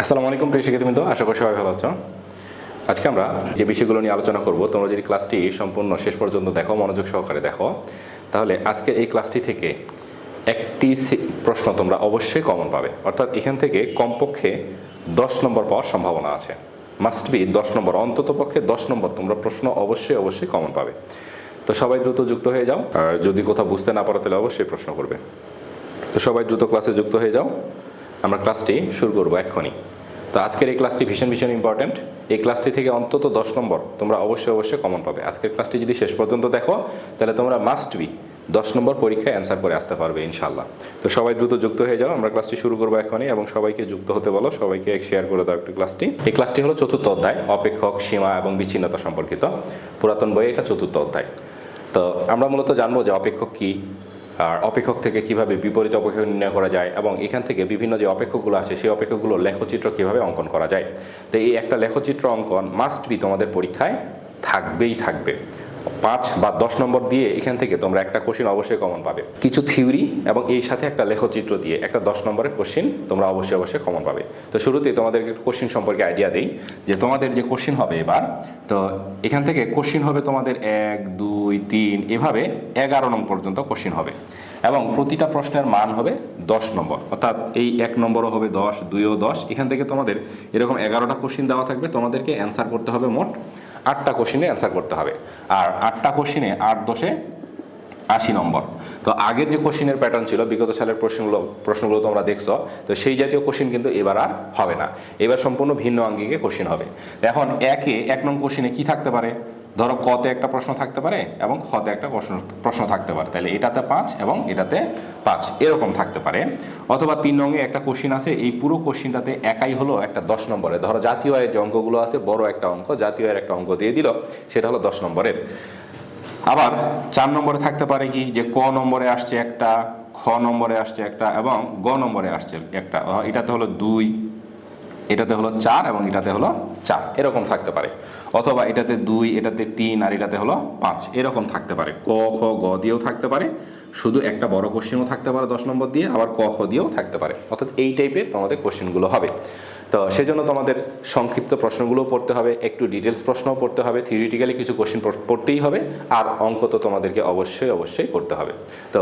আসসালামু আলাইকুম প্রিয় শিক্ষার্থীবৃন্দ, আশা করি সবাই ভালো আছো। আজকে আমরা যে বিষয়গুলো নিয়ে আলোচনা করব, তোমরা যদি ক্লাসটি সম্পূর্ণ শেষ পর্যন্ত দেখো, মনোযোগ সহকারে দেখো, তাহলে আজকের এই ক্লাসটি থেকে একটি প্রশ্ন তোমরা অবশ্যই কমন পাবে। অর্থাৎ এখান থেকে কমপক্ষে 10 নম্বর পাওয়ার সম্ভাবনা আছে। মাস্ট বি 10 নম্বর, অন্তত পক্ষে 10 নম্বর তোমরা প্রশ্ন অবশ্যই কমন পাবে। তো সবাই দ্রুত যুক্ত হয়ে যাও, আর যদি কোথাও বুঝতে না পারো তাহলে অবশ্যই প্রশ্ন করবে। তো সবাই দ্রুত ক্লাসে যুক্ত হয়ে যাও, আমরা ক্লাসটি শুরু করবো এক্ষুনি। তো আজকের এই ক্লাসটি ভীষণ ইম্পর্টেন্ট। এই ক্লাসটি থেকে অন্তত 10 নম্বর তোমরা অবশ্যই কমন পাবে। আজকের ক্লাসটি যদি শেষ পর্যন্ত দেখো তাহলে তোমরা মাস্ট বি 10 নম্বর পরীক্ষায় অ্যান্সার করে আসতে পারবে ইনশাআল্লাহ। তো সবাই দ্রুত যুক্ত হয়ে যাও, আমরা ক্লাসটি শুরু করবো এখনই, এবং সবাইকে যুক্ত হতে বলো, সবাইকে শেয়ার করে দাও একটু ক্লাসটি। এই ক্লাসটি হলো 4র্থ অধ্যায়, অপেক্ষক, সীমা এবং বিচ্ছিন্নতা সম্পর্কিত। পুরাতন বইয়ে এটা 4র্থ অধ্যায়। তো আমরা মূলত জানবো যে অপেক্ষক কি, আর অপেক্ষক থেকে কিভাবে বিপরীত অপেক্ষক নির্ণয় করা যায়, এবং এখান থেকে বিভিন্ন যে অপেক্ষকগুলো আসে সেই অপেক্ষকগুলোর লেখচিত্র কিভাবে অঙ্কন করা যায়। তো এই একটা লেখচিত্র অঙ্কন মাস্ট বি তোমাদের পরীক্ষায় থাকবে। 5 বা 10 নম্বর দিয়ে এখান থেকে তোমরা একটা কোশ্চিন অবশ্যই কমন পাবে। কিছু থিওরি এবং এই সাথে একটা লেখচিত্র দিয়ে একটা 10 নম্বরের কোশ্চিন তোমরা অবশ্যই কমন পাবে। তো শুরুতেই তোমাদেরকে কোশ্চিন সম্পর্কে আইডিয়া দেই যে তোমাদের যে কোশ্চিন হবে এবার, তো এখান থেকে কোশ্চিন হবে তোমাদের 1, 2, 3 এভাবে 11 নং পর্যন্ত কোশ্চিন হবে, এবং প্রতিটা প্রশ্নের মান হবে 10 নম্বর। অর্থাৎ এই 1 নম্বরও হবে 10, 2ও 10। এখান থেকে তোমাদের এরকম 11টা কোশ্চিন দেওয়া থাকবে, তোমাদেরকে অ্যান্সার করতে হবে মোট 8টা কোশ্চিনে অ্যান্সার করতে হবে। আর 8টা কোশ্চিনে 8 10 80 নম্বর। তো আগের যে কোশ্চিনের প্যাটার্ন ছিল, বিগত সালের প্রশ্নগুলো তোমরা দেখছো, তো সেই জাতীয় কোশ্চিন কিন্তু এবার আর হবে না। এবার সম্পূর্ণ ভিন্ন আঙ্গিকে কোশ্চিন হবে। এখন 1 নং কোশ্চিনে কি থাকতে পারে? ধরো কতে একটা প্রশ্ন থাকতে পারে এবং খতে একটা প্রশ্ন থাকতে পারে, তাহলে এটাতে 5 এবং এটাতে 5 এরকম থাকতে পারে। অথবা 3 নংয়ে একটা কোশ্চিন আছে, এই পুরো কোশ্চিনটাতে একাই হলো একটা 10 নম্বরে। ধরো জাতীয় আয়ের যে অঙ্কগুলো আছে, বড় একটা অঙ্ক, জাতীয় আয়ের একটা অঙ্ক দিয়ে দিল, সেটা হলো 10 নম্বরের। আবার 4 নম্বরে থাকতে পারে কি, যে ক নম্বরে আসছে একটা, খ নম্বরে আসছে একটা, এবং গ নম্বরে আসছে একটা। এটাতে হলো 2, এটাতে হলো 4 এবং এটাতে হলো 4, এরকম থাকতে পারে। অথবা এটাতে 2, এটাতে 3 আর এটাতে হলো 5, এরকম থাকতে পারে। ক খ গ দিয়েও থাকতে পারে, শুধু একটা বড় কোশ্চেনও থাকতে পারে 10 নম্বর দিয়ে, আবার ক খ দিয়েও থাকতে পারে। অর্থাৎ এই টাইপের তোমাদের কোশ্চেনগুলো হবে। তো সেজন্য তোমাদের সংক্ষিপ্ত প্রশ্নগুলোও পড়তে হবে, একটু ডিটেলস প্রশ্নও পড়তে হবে, থিওরিটিক্যালি কিছু কোশ্চেন পড়তেই হবে, আর অঙ্ক তো তোমাদেরকে অবশ্যই করতে হবে। তো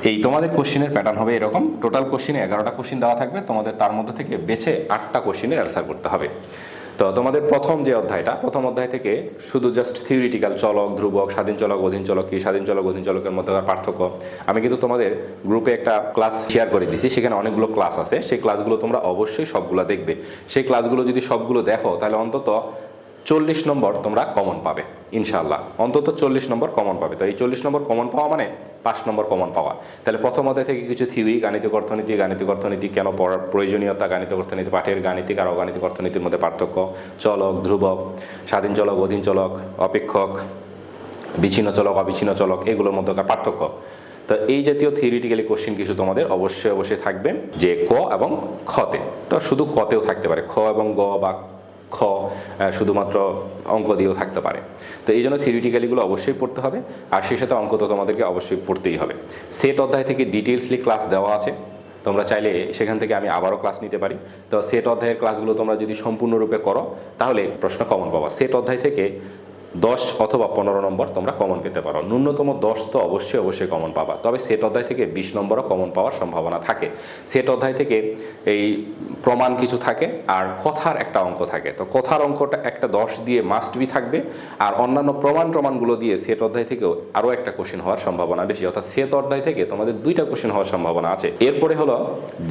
এই তোমাদের কোশ্চিনের প্যাটার্ন হবে এরকম। টোটাল কোশ্চিনে 11টা কোশ্চিন দেওয়া থাকবে, তোমাদের তার মধ্যে থেকে বেছে 8টা কোশ্চিনের অ্যান্সার করতে হবে। তো তোমাদের প্রথম অধ্যায় থেকে শুধু জাস্ট থিওরিটিক্যাল, চলক, ধ্রুবক, স্বাধীন চলক, অধীন চলক কি, স্বাধীন চলক, অধীন চলকের মধ্যে পার্থক্য। আমি কিন্তু তোমাদের গ্রুপে একটা ক্লাস শেয়ার করে দিছি, সেখানে অনেকগুলো ক্লাস আছে, সেই ক্লাসগুলো তোমরা অবশ্যই সবগুলো দেখবে। সেই ক্লাসগুলো যদি সবগুলো দেখো তাহলে অন্তত 40 নম্বর তোমরা কমন পাবে ইনশাআল্লাহ, অন্তত 40 নম্বর কমন পাবে। তো এই 40 নম্বর কমন পাওয়া মানে 5 নম্বর কমন পাওয়া। তাহলে প্রথম অধ্যায় থেকে কিছু থিওরি, গাণিতিক অর্থনীতি কেন পড়ার প্রয়োজনীয়তা, গাণিতিক অর্থনীতি পাঠের গাণিতিক আর অগাণিতিক অর্থনীতির মধ্যে পার্থক্য, চলক, ধ্রুবক, স্বাধীন চলক, অধীন চলক, অপেক্ষক, বিচ্ছিন্ন চলক, অবিচ্ছিন্ন চলক, এগুলোর মধ্যকার পার্থক্য। তো এই জাতীয় থিওরিটিক্যালি কোশ্চেন কিছু তোমাদের অবশ্যই থাকবে, যে ক এবং খতে। তো শুধু কতেও থাকতে পারে, খ এবং গ বা খ শুধুমাত্র অঙ্ক দিয়েও থাকতে পারে। তো এই জন্য থিওরিটিক্যালিগুলো অবশ্যই পড়তে হবে, আর সেই সাথে অঙ্ক তো তোমাদেরকে অবশ্যই পড়তেই হবে। সেট অধ্যায় থেকে ডিটেলসলি ক্লাস দেওয়া আছে, তোমরা চাইলে সেখান থেকে আমি আবারও ক্লাস নিতে পারি। তো সেট অধ্যায়ের ক্লাসগুলো তোমরা যদি সম্পূর্ণরূপে করো তাহলে প্রশ্ন কমন পাবা। সেট অধ্যায় থেকে 10 অথবা 15 নম্বর তোমরা কমন পেতে পারো, ন্যূনতম 10 তো অবশ্যই কমন পাবা। তবে সেট অধ্যায় থেকে 20 নম্বরও কমন পাওয়ার সম্ভাবনা থাকে। সেট অধ্যায় থেকে এই প্রমাণ কিছু থাকে, আর কথার একটা অঙ্ক থাকে। তো কথার অঙ্কটা একটা 10 দিয়ে মাস্ট বি থাকবে, আর অন্যান্য প্রমাণগুলো দিয়ে সেট অধ্যায় থেকেও আরও একটা কোশ্চেন হওয়ার সম্ভাবনা বেশি। অর্থাৎ সেট অধ্যায় থেকে তোমাদের 2টা কোশ্চেন হওয়ার সম্ভাবনা আছে। এরপরে হলো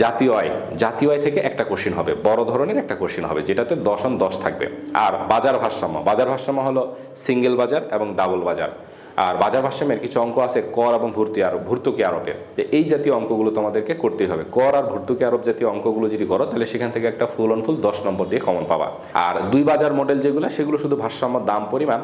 জাতীয় আয় থেকে একটা কোশ্চেন হবে, বড় ধরনের একটা কোশ্চেন হবে, যেটাতে 10 on 10 থাকবে। আর বাজার ভারসাম্য হলো সিঙ্গেল বাজার এবং ডাবল বাজার। আর বাজার ভারসাম্যের কিছু অঙ্ক আছে কর এবং ভর্তুকি আরোপের। এই জাতীয় অঙ্কগুলো তোমাদেরকে করতেই হবে। কর আর ভর্তুকি আরোপ জাতীয় অঙ্কগুলো যদি করো তাহলে সেখান থেকে একটা ফুল 10 নম্বর দিয়ে কমন পাবা। আর 2 বাজার মডেল যেগুলো, সেগুলো শুধু ভারসাম্য, দাম, পরিমাণ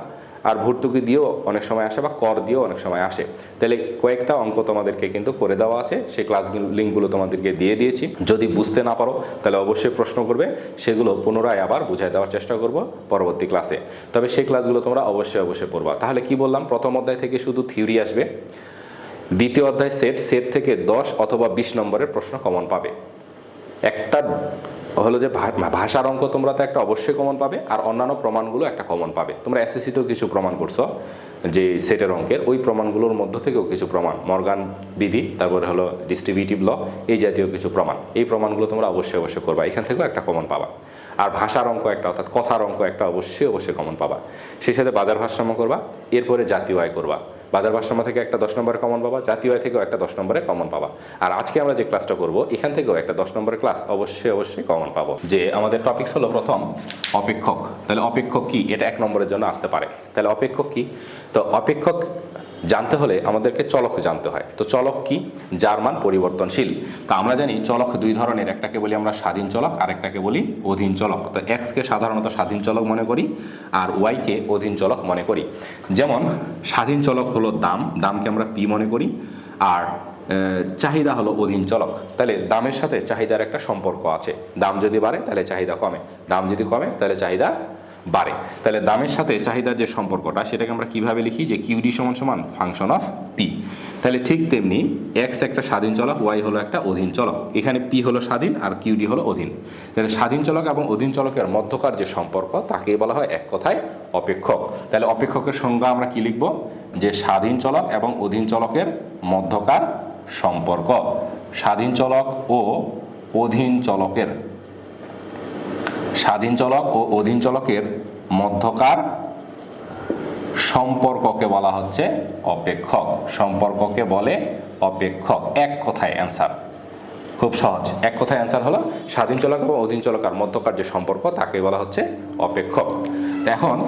আর ভর্তুকি দিয়েও অনেক সময় আসে, বা কর দিয়েও অনেক সময় আসে। তাহলে কয়েকটা অঙ্ক তোমাদেরকে কিন্তু করে দেওয়া আছে, সেই ক্লাসগুলো লিঙ্কগুলো তোমাদেরকে দিয়ে দিয়েছি। যদি বুঝতে না পারো তাহলে অবশ্যই প্রশ্ন করবে, সেগুলো পুনরায় আবার বুঝাই দেওয়ার চেষ্টা করব পরবর্তী ক্লাসে। তবে সেই ক্লাসগুলো তোমরা অবশ্যই পড়বা। তাহলে কি বললাম, প্রথম অধ্যায় থেকে শুধু থিওরি আসবে, দ্বিতীয় অধ্যায় সেট থেকে 10 অথবা 20 নম্বরের প্রশ্ন কমন পাবে। একটা হলো যে ভাষার অঙ্ক তোমরা তো একটা অবশ্যই কমন পাবে, আর অন্যান্য প্রমাণগুলো একটা কমন পাবে। তোমরা এসএসসিতেও কিছু প্রমাণ করছো যে সেটের অঙ্কের, ওই প্রমাণগুলোর মধ্য থেকেও কিছু প্রমাণ, মর্গান বিধি, তারপরে হলো ডিস্ট্রিবিউটিভ ল, এই জাতীয় কিছু প্রমাণ, এই প্রমাণগুলো তোমরা অবশ্যই করবা, এখান থেকেও একটা কমন পাবা। আর ভাষার অঙ্ক একটা, অর্থাৎ কথার অঙ্ক একটা অবশ্যই কমন পাবা। সেই সাথে বাজার ভারসাম্য করবা, এরপরে জাতীয় আয় করবা। বাজার ভারসাম্য থেকে একটা 10 নম্বরে কমন পাবা, জাতীয় আয় থেকেও একটা 10 নম্বরে কমন পাবা। আর আজকে আমরা যে ক্লাসটা করব এখান থেকেও একটা 10 নম্বরের ক্লাস অবশ্যই কমন পাবো। যে আমাদের টপিকস হলো প্রথম অপেক্ষক। তাহলে অপেক্ষক কি, এটা 1 নম্বরের জন্য আসতে পারে। তাহলে অপেক্ষক কি? তো অপেক্ষক জানতে হলে আমাদেরকে চলক জানতে হয়। তো চলক কি? যার মান পরিবর্তনশীল। তো আমরা জানি চলক দুই ধরনের, একটাকে বলি আমরা স্বাধীন চলক, আর একটাকে বলি অধীন চলক। তো এক্সকে সাধারণত স্বাধীন চলক মনে করি, আর ওয়াইকে অধীন চলক মনে করি। যেমন স্বাধীন চলক হলো দাম, দামকে আমরা পি মনে করি, আর চাহিদা হলো অধীন চলক। তাহলে দামের সাথে চাহিদার একটা সম্পর্ক আছে, দাম যদি বাড়ে তাহলে চাহিদা কমে, দাম যদি কমে তাহলে চাহিদা বাড়ে। তাহলে দামের সাথে চাহিদার যে সম্পর্কটা, সেটাকে আমরা কিভাবে লিখি, যে কিউডি সমান ফাংশন অফ পি। তাহলে ঠিক তেমনি এক্স একটা স্বাধীন চলক, ওয়াই হলো একটা অধীন চলক, এখানে পি হলো স্বাধীন আর কিউডি হলো অধীন। তাহলে স্বাধীন চলক এবং অধীন চলকের মধ্যকার যে সম্পর্ক, তাকেই বলা হয় এক কথায় অপেক্ষক। তাহলে অপেক্ষকের সংজ্ঞা আমরা কি লিখব, যে স্বাধীন চলক এবং অধীন চলকের মধ্যকার সম্পর্ক। স্বাধীন চলক ও অধীন চলকের, স্বাধীন চলক ও অধীন চলকের মধ্যকার সম্পর্ককে বলা হচ্ছে অপেক্ষক। সম্পর্ককে বলে অপেক্ষক। এক কথায় অ্যান্সার, খুব সহজ, এক কথায় অ্যান্সার হলো স্বাধীন চলক এবং অধীন চলকের মধ্যকার যে সম্পর্ক, তাকে বলা হচ্ছে অপেক্ষক। এখন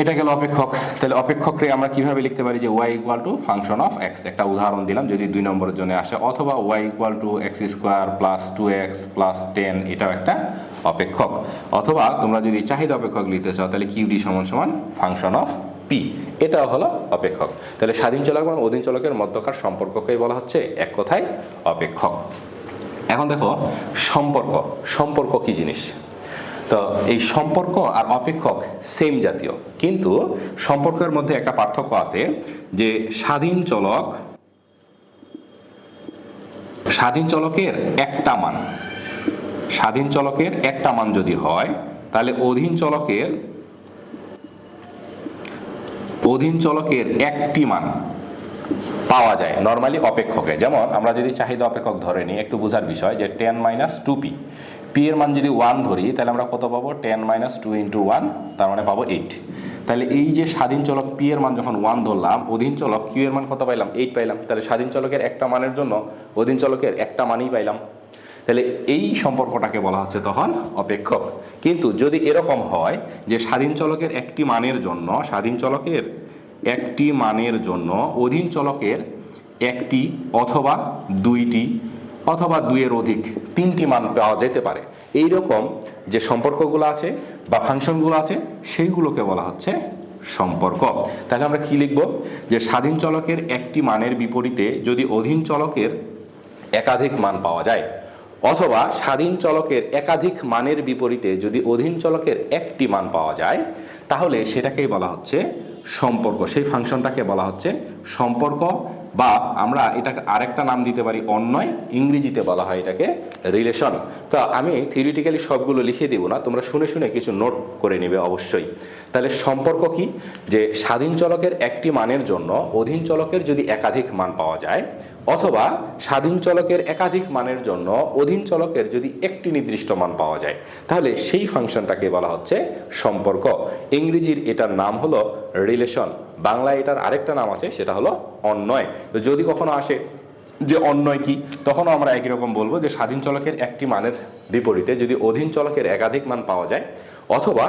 এটা গেল অপেক্ষক। তাহলে অপেক্ষককে আমরা কিভাবে লিখতে পারি, যে Y equal to function of X, একটা উদাহরণ দিলাম যদি 2 নম্বরের জন্য আসে, অথবা Y equal to X square plus 2x plus 10, এটাও একটা অপেক্ষক। অথবা তোমরা যদি চাহিদা অপেক্ষক লিখতে চাও, তাহলে কিউডি সমান ফাংশন অফ পি, এটাও হলো অপেক্ষক। তাহলে স্বাধীন চলক এবং অধীন চলকের মধ্যকার সম্পর্ককেই বলা হচ্ছে এক কথায় অপেক্ষক। এখন দেখো সম্পর্ক কি জিনিস। তো এই সম্পর্ক আর অপেক্ষক সেম জাতীয়, কিন্তু সম্পর্কের মধ্যে একটা পার্থক্য আছে, যে স্বাধীন চলকের একটা মান, স্বাধীন চলকের একটা মান যদি হয়, তাহলে অধীন চলকের একটি মান পাওয়া যায় নরমালি অপেক্ষকে। যেমন আমরা যদি চাহিদা অপেক্ষক ধরে নিই, একটু বোঝার বিষয়, যে 10 - 2p, পি এর মান যদি 1 ধরি, তাহলে আমরা কত পাবো, 10 - 2 × 1, তার মানে পাবো 8। তাহলে এই যে স্বাধীন চলক পি এর মান যখন 1 ধরলাম, অধীন চলক কিউ এর মান কত পাইলাম, 8 পাইলাম। তাহলে স্বাধীন চলকের একটা মানের জন্য অধীন চলকের একটা মানই পাইলাম। তাহলে এই সম্পর্কটাকে বলা হচ্ছে তখন অপেক্ষক। কিন্তু যদি এরকম হয় যে স্বাধীন চলকের একটি মানের জন্য অধীন চলকের একটি অথবা দুইটি অথবা দুইয়ের অধিক 3টি মান পাওয়া যেতে পারে, এইরকম যে সম্পর্কগুলো আছে বা ফাংশনগুলো আছে, সেইগুলোকে বলা হচ্ছে সম্পর্ক। তাহলে আমরা কি লিখব, যে স্বাধীন চলকের একটি মানের বিপরীতে যদি অধীন চলকের একাধিক মান পাওয়া যায়, অথবা স্বাধীন চলকের একাধিক মানের বিপরীতে যদি অধীন চলকের একটি মান পাওয়া যায়, তাহলে সেটাকেই বলা হচ্ছে সম্পর্ক। সেই ফাংশনটাকে বলা হচ্ছে সম্পর্ক, বা আমরা এটাকে আরেকটা নাম দিতে পারি অন্বয়, ইংরেজিতে বলা হয় এটাকে রিলেশন। তো আমি থিওরিটিক্যালি সবগুলো লিখে দেব না, তোমরা শুনে কিছু নোট করে নেবে অবশ্যই। তাহলে সম্পর্ক কি, যে স্বাধীন চলকের একটি মানের জন্য অধীন চলকের যদি একাধিক মান পাওয়া যায়, অথবা স্বাধীন চলকের একাধিক মানের জন্য অধীন চলকের যদি একটি নির্দিষ্ট মান পাওয়া যায়, তাহলে সেই ফাংশনটাকে বলা হচ্ছে সম্পর্ক। ইংরেজির এটার নাম হলো রিলেশন, বাংলায় এটার আরেকটা নাম আছে, সেটা হলো অন্বয়। তো যদি কখনো আসে যে অন্বয় কি, তখনও আমরা একই রকম বলবো, যে স্বাধীন চলকের একটি মানের বিপরীতে যদি অধীন চলকের একাধিক মান পাওয়া যায়, অথবা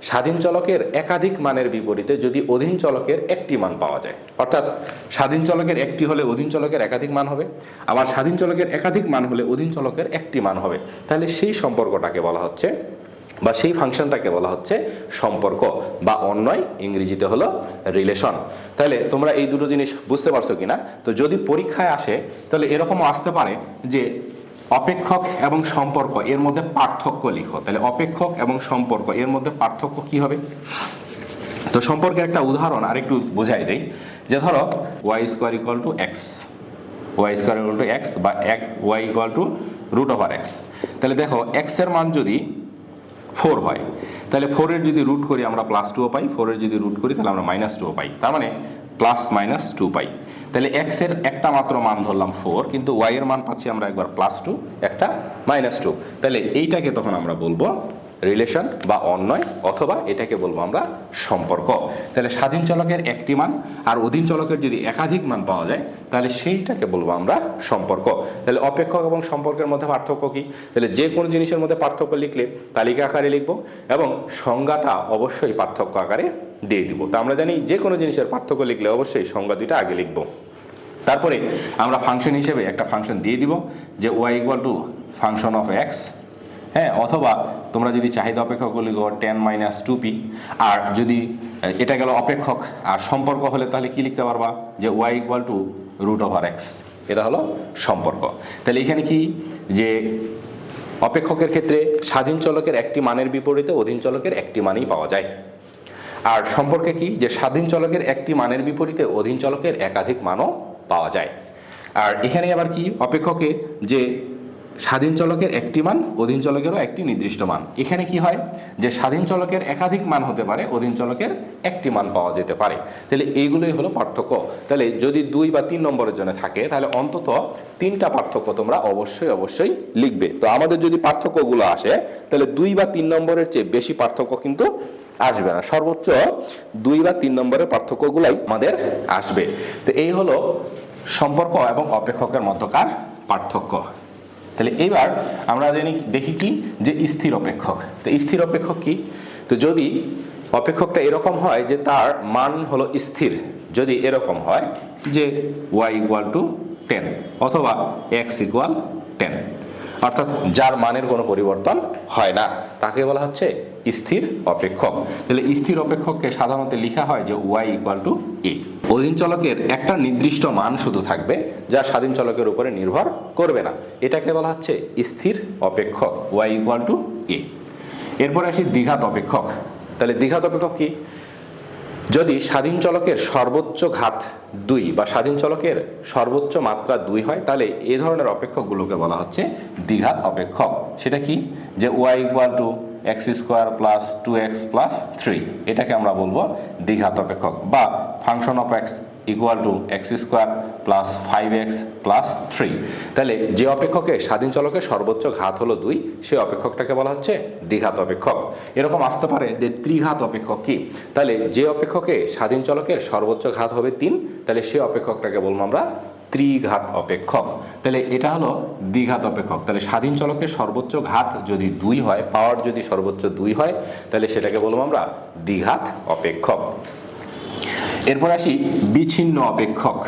স্বাধীন চলকের একাধিক মানের বিপরীতে যদি অধীন চলকের একটি মান পাওয়া যায়। অর্থাৎ স্বাধীন চলকের একটি হলে অধীন চলকের একাধিক মান হবে, আবার স্বাধীন চলকের একাধিক মান হলে অধীন চলকের একটি মান হবে। তাহলে সেই সম্পর্কটাকে বলা হচ্ছে, বা সেই ফাংশনটাকে বলা হচ্ছে সম্পর্ক বা অন্বয়, ইংরেজিতে হলো রিলেশন। তাহলে তোমরা এই দুটো জিনিস বুঝতে পারছো কিনা? তো যদি পরীক্ষায় আসে, তাহলে এরকমও আসতে পারে যে অপেক্ষক এবং সম্পর্ক এর মধ্যে পার্থক্য লিখো। তাহলে অপেক্ষক এবং সম্পর্ক এর মধ্যে পার্থক্য কি হবে? তো সম্পর্কের একটা উদাহরণ আর একটু বোঝাই দেই, যে ধরো y² = x, বা y = √x। তাহলে দেখো এক্স এর মান যদি 4 হয় তাহলে 4 এর যদি রুট করি আমরা +2 পাই, 4 এর যদি রুট করি তাহলে আমরা -2 পাই, তার মানে +-2 পাই। তাহলে এক্স এর একটা মাত্র মান ধরলাম 4, কিন্তু ওয়াই এর মান পাচ্ছি আমরা একবার +2 একটা -2। তাহলে এইটাকে তখন আমরা বলবো রিলেশন বা অন্বয়, অথবা এটাকে বলবো আমরা সম্পর্ক। তাহলে স্বাধীন চলকের একটি মান আর অধীন চলকের যদি একাধিক মান পাওয়া যায় তাহলে সেইটাকে বলবো আমরা সম্পর্ক। তাহলে অপেক্ষক এবং সম্পর্কের মধ্যে পার্থক্য কি? তাহলে যে কোনো জিনিসের মধ্যে পার্থক্য লিখলে তালিকা আকারে লিখবো এবং সংজ্ঞাটা অবশ্যই পার্থক্য আকারে দিয়ে দিব। তো আমরা জানি যে কোনো জিনিসের পার্থক্য লিখলে অবশ্যই সংজ্ঞা দুইটা আগে লিখবো। তারপরে আমরা ফাংশন হিসেবে একটা ফাংশন দিয়ে দিব যে y = ফাংশন অফ এক্স, হ্যাঁ, অথবা তোমরা যদি চাহিদা অপেক্ষক লিখো 10 - 2p। আর যদি এটা গেল অপেক্ষক, আর সম্পর্ক হলে তাহলে কি লিখতে পারবা যে y = √x, এটা হলো সম্পর্ক। তাহলে এখানে কি যে অপেক্ষকের ক্ষেত্রে স্বাধীন চলকের একটি মানের বিপরীতে অধীন চলকের একটি মানই পাওয়া যায়। আর সম্পর্কে কি যে স্বাধীন চলকের একটি মানের বিপরীতে অধীন চলকের একাধিক মানও পাওয়া যায়। আর এখানে আবার কি অপেক্ষকে যে স্বাধীন চলকের একটি মান অধীন চলকেরও একটি নির্দিষ্ট মান, এখানে কি হয় যে স্বাধীন চলকের একাধিক মান হতে পারে, অধীন চলকের একটি মান পাওয়া যেতে পারে। তাহলে এইগুলোই হলো পার্থক্য। তাহলে যদি 2 বা 3 নম্বরের জন্য থাকে তাহলে অন্তত 3টা পার্থক্য তোমরা অবশ্যই লিখবে। তো আমাদের যদি পার্থক্যগুলো আসে তাহলে 2 বা 3 নম্বরের চেয়ে বেশি পার্থক্য কিন্তু আসবে না, সর্বোচ্চ 2 বা 3 নম্বরের পার্থক্যগুলাই আমাদের আসবে। তো এই হলো সম্পর্ক এবং অপেক্ষকের মধ্যকার পার্থক্য। তাহলে এইবার আমরা দেখি কি যে স্থির অপেক্ষক। তো স্থির অপেক্ষক কি? তো যদি অপেক্ষকটা এরকম হয় যে তার মান হলো স্থির, যদি এরকম হয় যে y = 10 অথবা x = 10, অর্থাৎ যার মানের কোনো পরিবর্তন হয় না, তাকে বলা হচ্ছে স্থির অপেক্ষক। তাহলে স্থির অপেক্ষককে সাধারণত লেখা হয় যে y = a। অধীন চলকের একটা নির্দিষ্ট মান শুধু থাকবে যা স্বাধীন চলকের উপরে নির্ভর করবে না, এটাকে বলা হচ্ছে স্থির অপেক্ষক, y = a। এরপরে আসি দ্বিঘাত অপেক্ষক। তাহলে দ্বিঘাত অপেক্ষক কি? যদি স্বাধীন চলকের সর্বোচ্চ ঘাত 2 বা স্বাধীন চলকের সর্বোচ্চ মাত্রা 2 হয় তাহলে এই ধরনের অপেক্ষকগুলোকে বলা হচ্ছে দ্বিঘাত অপেক্ষক। সেটা কি? যে y = x² + 2x + 3, এটাকে আমরা বলবো দ্বিঘাত অপেক্ষক। বা function of x = x² + 5x + 3। তাহলে যে অপেক্ষকে স্বাধীন চলকের সর্বোচ্চ ঘাত হলো 2 সেই অপেক্ষকটাকে বলা হচ্ছে দ্বিঘাত অপেক্ষক। এরকম আসতে পারে যে ত্রিঘাত অপেক্ষক কি? তাহলে যে অপেক্ষকে স্বাধীন চলকের সর্বোচ্চ ঘাত হবে 3 তাহলে সেই অপেক্ষকটাকে বলবো আমরা ত্রিঘাত অপেক্ষক। তাহলে এটা হলো দ্বিঘাত অপেক্ষক। তাহলে স্বাধীন চলকের সর্বোচ্চ ঘাত যদি 2 হয়, পাওয়ার যদি সর্বোচ্চ 2 হয় তাহলে সেটাকে বলবো আমরা দ্বিঘাত অপেক্ষক। এরপর আসি বিচ্ছিন্ন অপেক্ষক।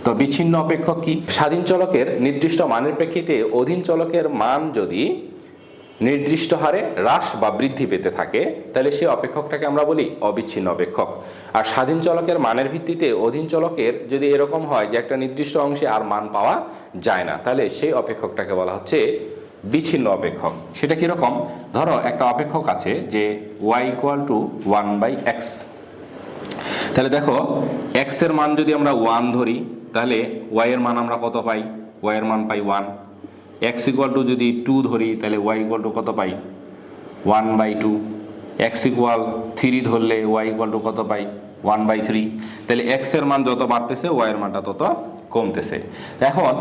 তো বিচ্ছিন্ন অপেক্ষক কি? স্বাধীন চলকের নির্দিষ্ট মানের প্রেক্ষিতে অধীন চলকের মান যদি নির্দিষ্ট হারে হ্রাস বা বৃদ্ধি পেতে থাকে তাহলে সেই অপেক্ষকটাকে আমরা বলি অবিচ্ছিন্ন অপেক্ষক। আর স্বাধীন চলকের মানের ভিত্তিতে অধীন চলকের যদি এরকম হয় যে একটা নির্দিষ্ট অংশে আর মান পাওয়া যায় না তাহলে সেই অপেক্ষকটাকে বলা হচ্ছে বিচ্ছিন্ন অপেক্ষক। সেটা কিরকম? ধরো একটা অপেক্ষক আছে যে y = 1/x। তাহলে দেখো x এর মান যদি আমরা 1 ধরি তাহলে y এর মান আমরা কত পাই? y এর মান পাই 1। x = যদি 2 ধরি তাহলে y = কত পাই? 1/2। x = 3 ধরলে y = কত পাই? 1/3। তাহলে x এর মান যত বাড়তেছে y এর মানটা তত কমতেছে। এখন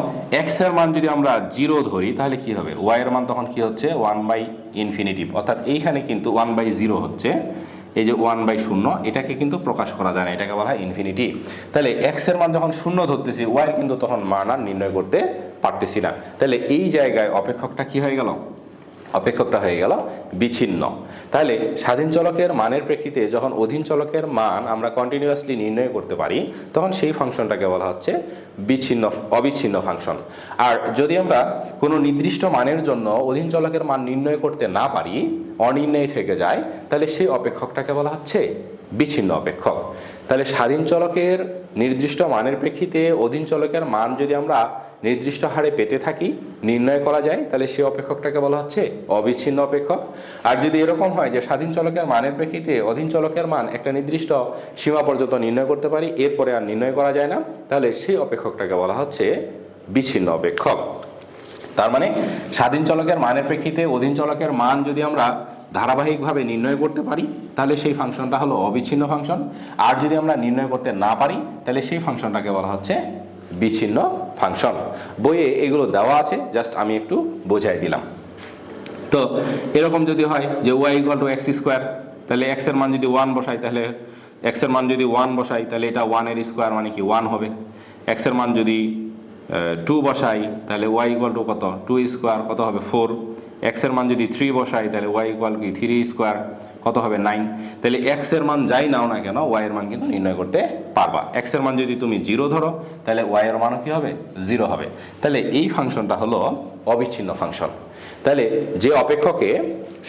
x এর মান যদি আমরা 0 ধরি তাহলে কি হবে? y এর মান তখন কি হচ্ছে? 1/∞, অর্থাৎ এইখানে কিন্তু 1/0 হচ্ছে। এই যে 1/0 এটাকে কিন্তু প্রকাশ করা যায় না, এটাকে বলা হয় ইনফিনিটি। তাহলে x এর মান যখন 0 ধরতেছি y এর কিন্তু তখন মান আর নির্ণয় করতে পারতেছি না। তাহলে এই জায়গায় অপেক্ষকটা কি হয়ে গেল? অপেক্ষকটা হয়ে গেল বিচ্ছিন্ন। তাহলে স্বাধীন চলকের মানের প্রেক্ষিতে যখন অধীন চলকের মান আমরা কন্টিনিউয়াসলি নির্ণয় করতে পারি তখন সেই ফাংশনটাকে বলা হচ্ছে অবিচ্ছিন্ন ফাংশন। আর যদি আমরা কোনো নির্দিষ্ট মানের জন্য অধীন চলকের মান নির্ণয় করতে না পারি, অনির্ণয় থেকে যায়, তাহলে সেই অপেক্ষকটাকে বলা হচ্ছে বিচ্ছিন্ন অপেক্ষক। তাহলে স্বাধীন চলকের নির্দিষ্ট মানের প্রেক্ষিতে অধীন চলকের মান যদি আমরা নির্দিষ্ট হারে পেতে থাকি, নির্ণয় করা যায়, তাহলে সেই অপেক্ষকটাকে বলা হচ্ছে অবিচ্ছিন্ন অপেক্ষক। আর যদি এরকম হয় যে স্বাধীন চলকের মানের প্রেক্ষিতে অধীন চলকের মান একটা নির্দিষ্ট সীমা পর্যন্ত নির্ণয় করতে পারি, এরপরে আর নির্ণয় করা যায় না, তাহলে সেই অপেক্ষকটাকে বলা হচ্ছে বিচ্ছিন্ন অপেক্ষক। তার মানে স্বাধীন চলকের মানের প্রেক্ষিতে অধীন চলকের মান যদি আমরা ধারাবাহিকভাবে নির্ণয় করতে পারি তাহলে সেই ফাংশনটা হলো অবিচ্ছিন্ন ফাংশন, আর যদি আমরা নির্ণয় করতে না পারি তাহলে সেই ফাংশনটাকে বলা হচ্ছে বিচ্ছিন্ন ফাংশন। বইয়ে এগুলো দেওয়া আছে, জাস্ট আমি একটু বোঝাই দিলাম। তো এরকম যদি হয় যে y = x², তাহলে x এর মান যদি 1 বসাই তাহলে x এর মান যদি 1 বসাই তাহলে এটা 1 এর স্কোয়ার মানে কি 1 হবে। x এর মান যদি 2 বসাই তাহলে y = কত, 2² কত হবে 4। x এর মান যদি 3 বসাই তাহলে y = কি 3² কত হবে 9। তাহলে x এর মান যাই নাও না কেন y এর মান কিন্তু নির্ণয় করতে পারবা। x এর মান যদি তুমি 0 ধরো তাহলে y এর মানও কি হবে 0 হবে। তাহলে এই ফাংশনটা হলো অবিচ্ছিন্ন ফাংশন। তাহলে যে অপেক্ষকে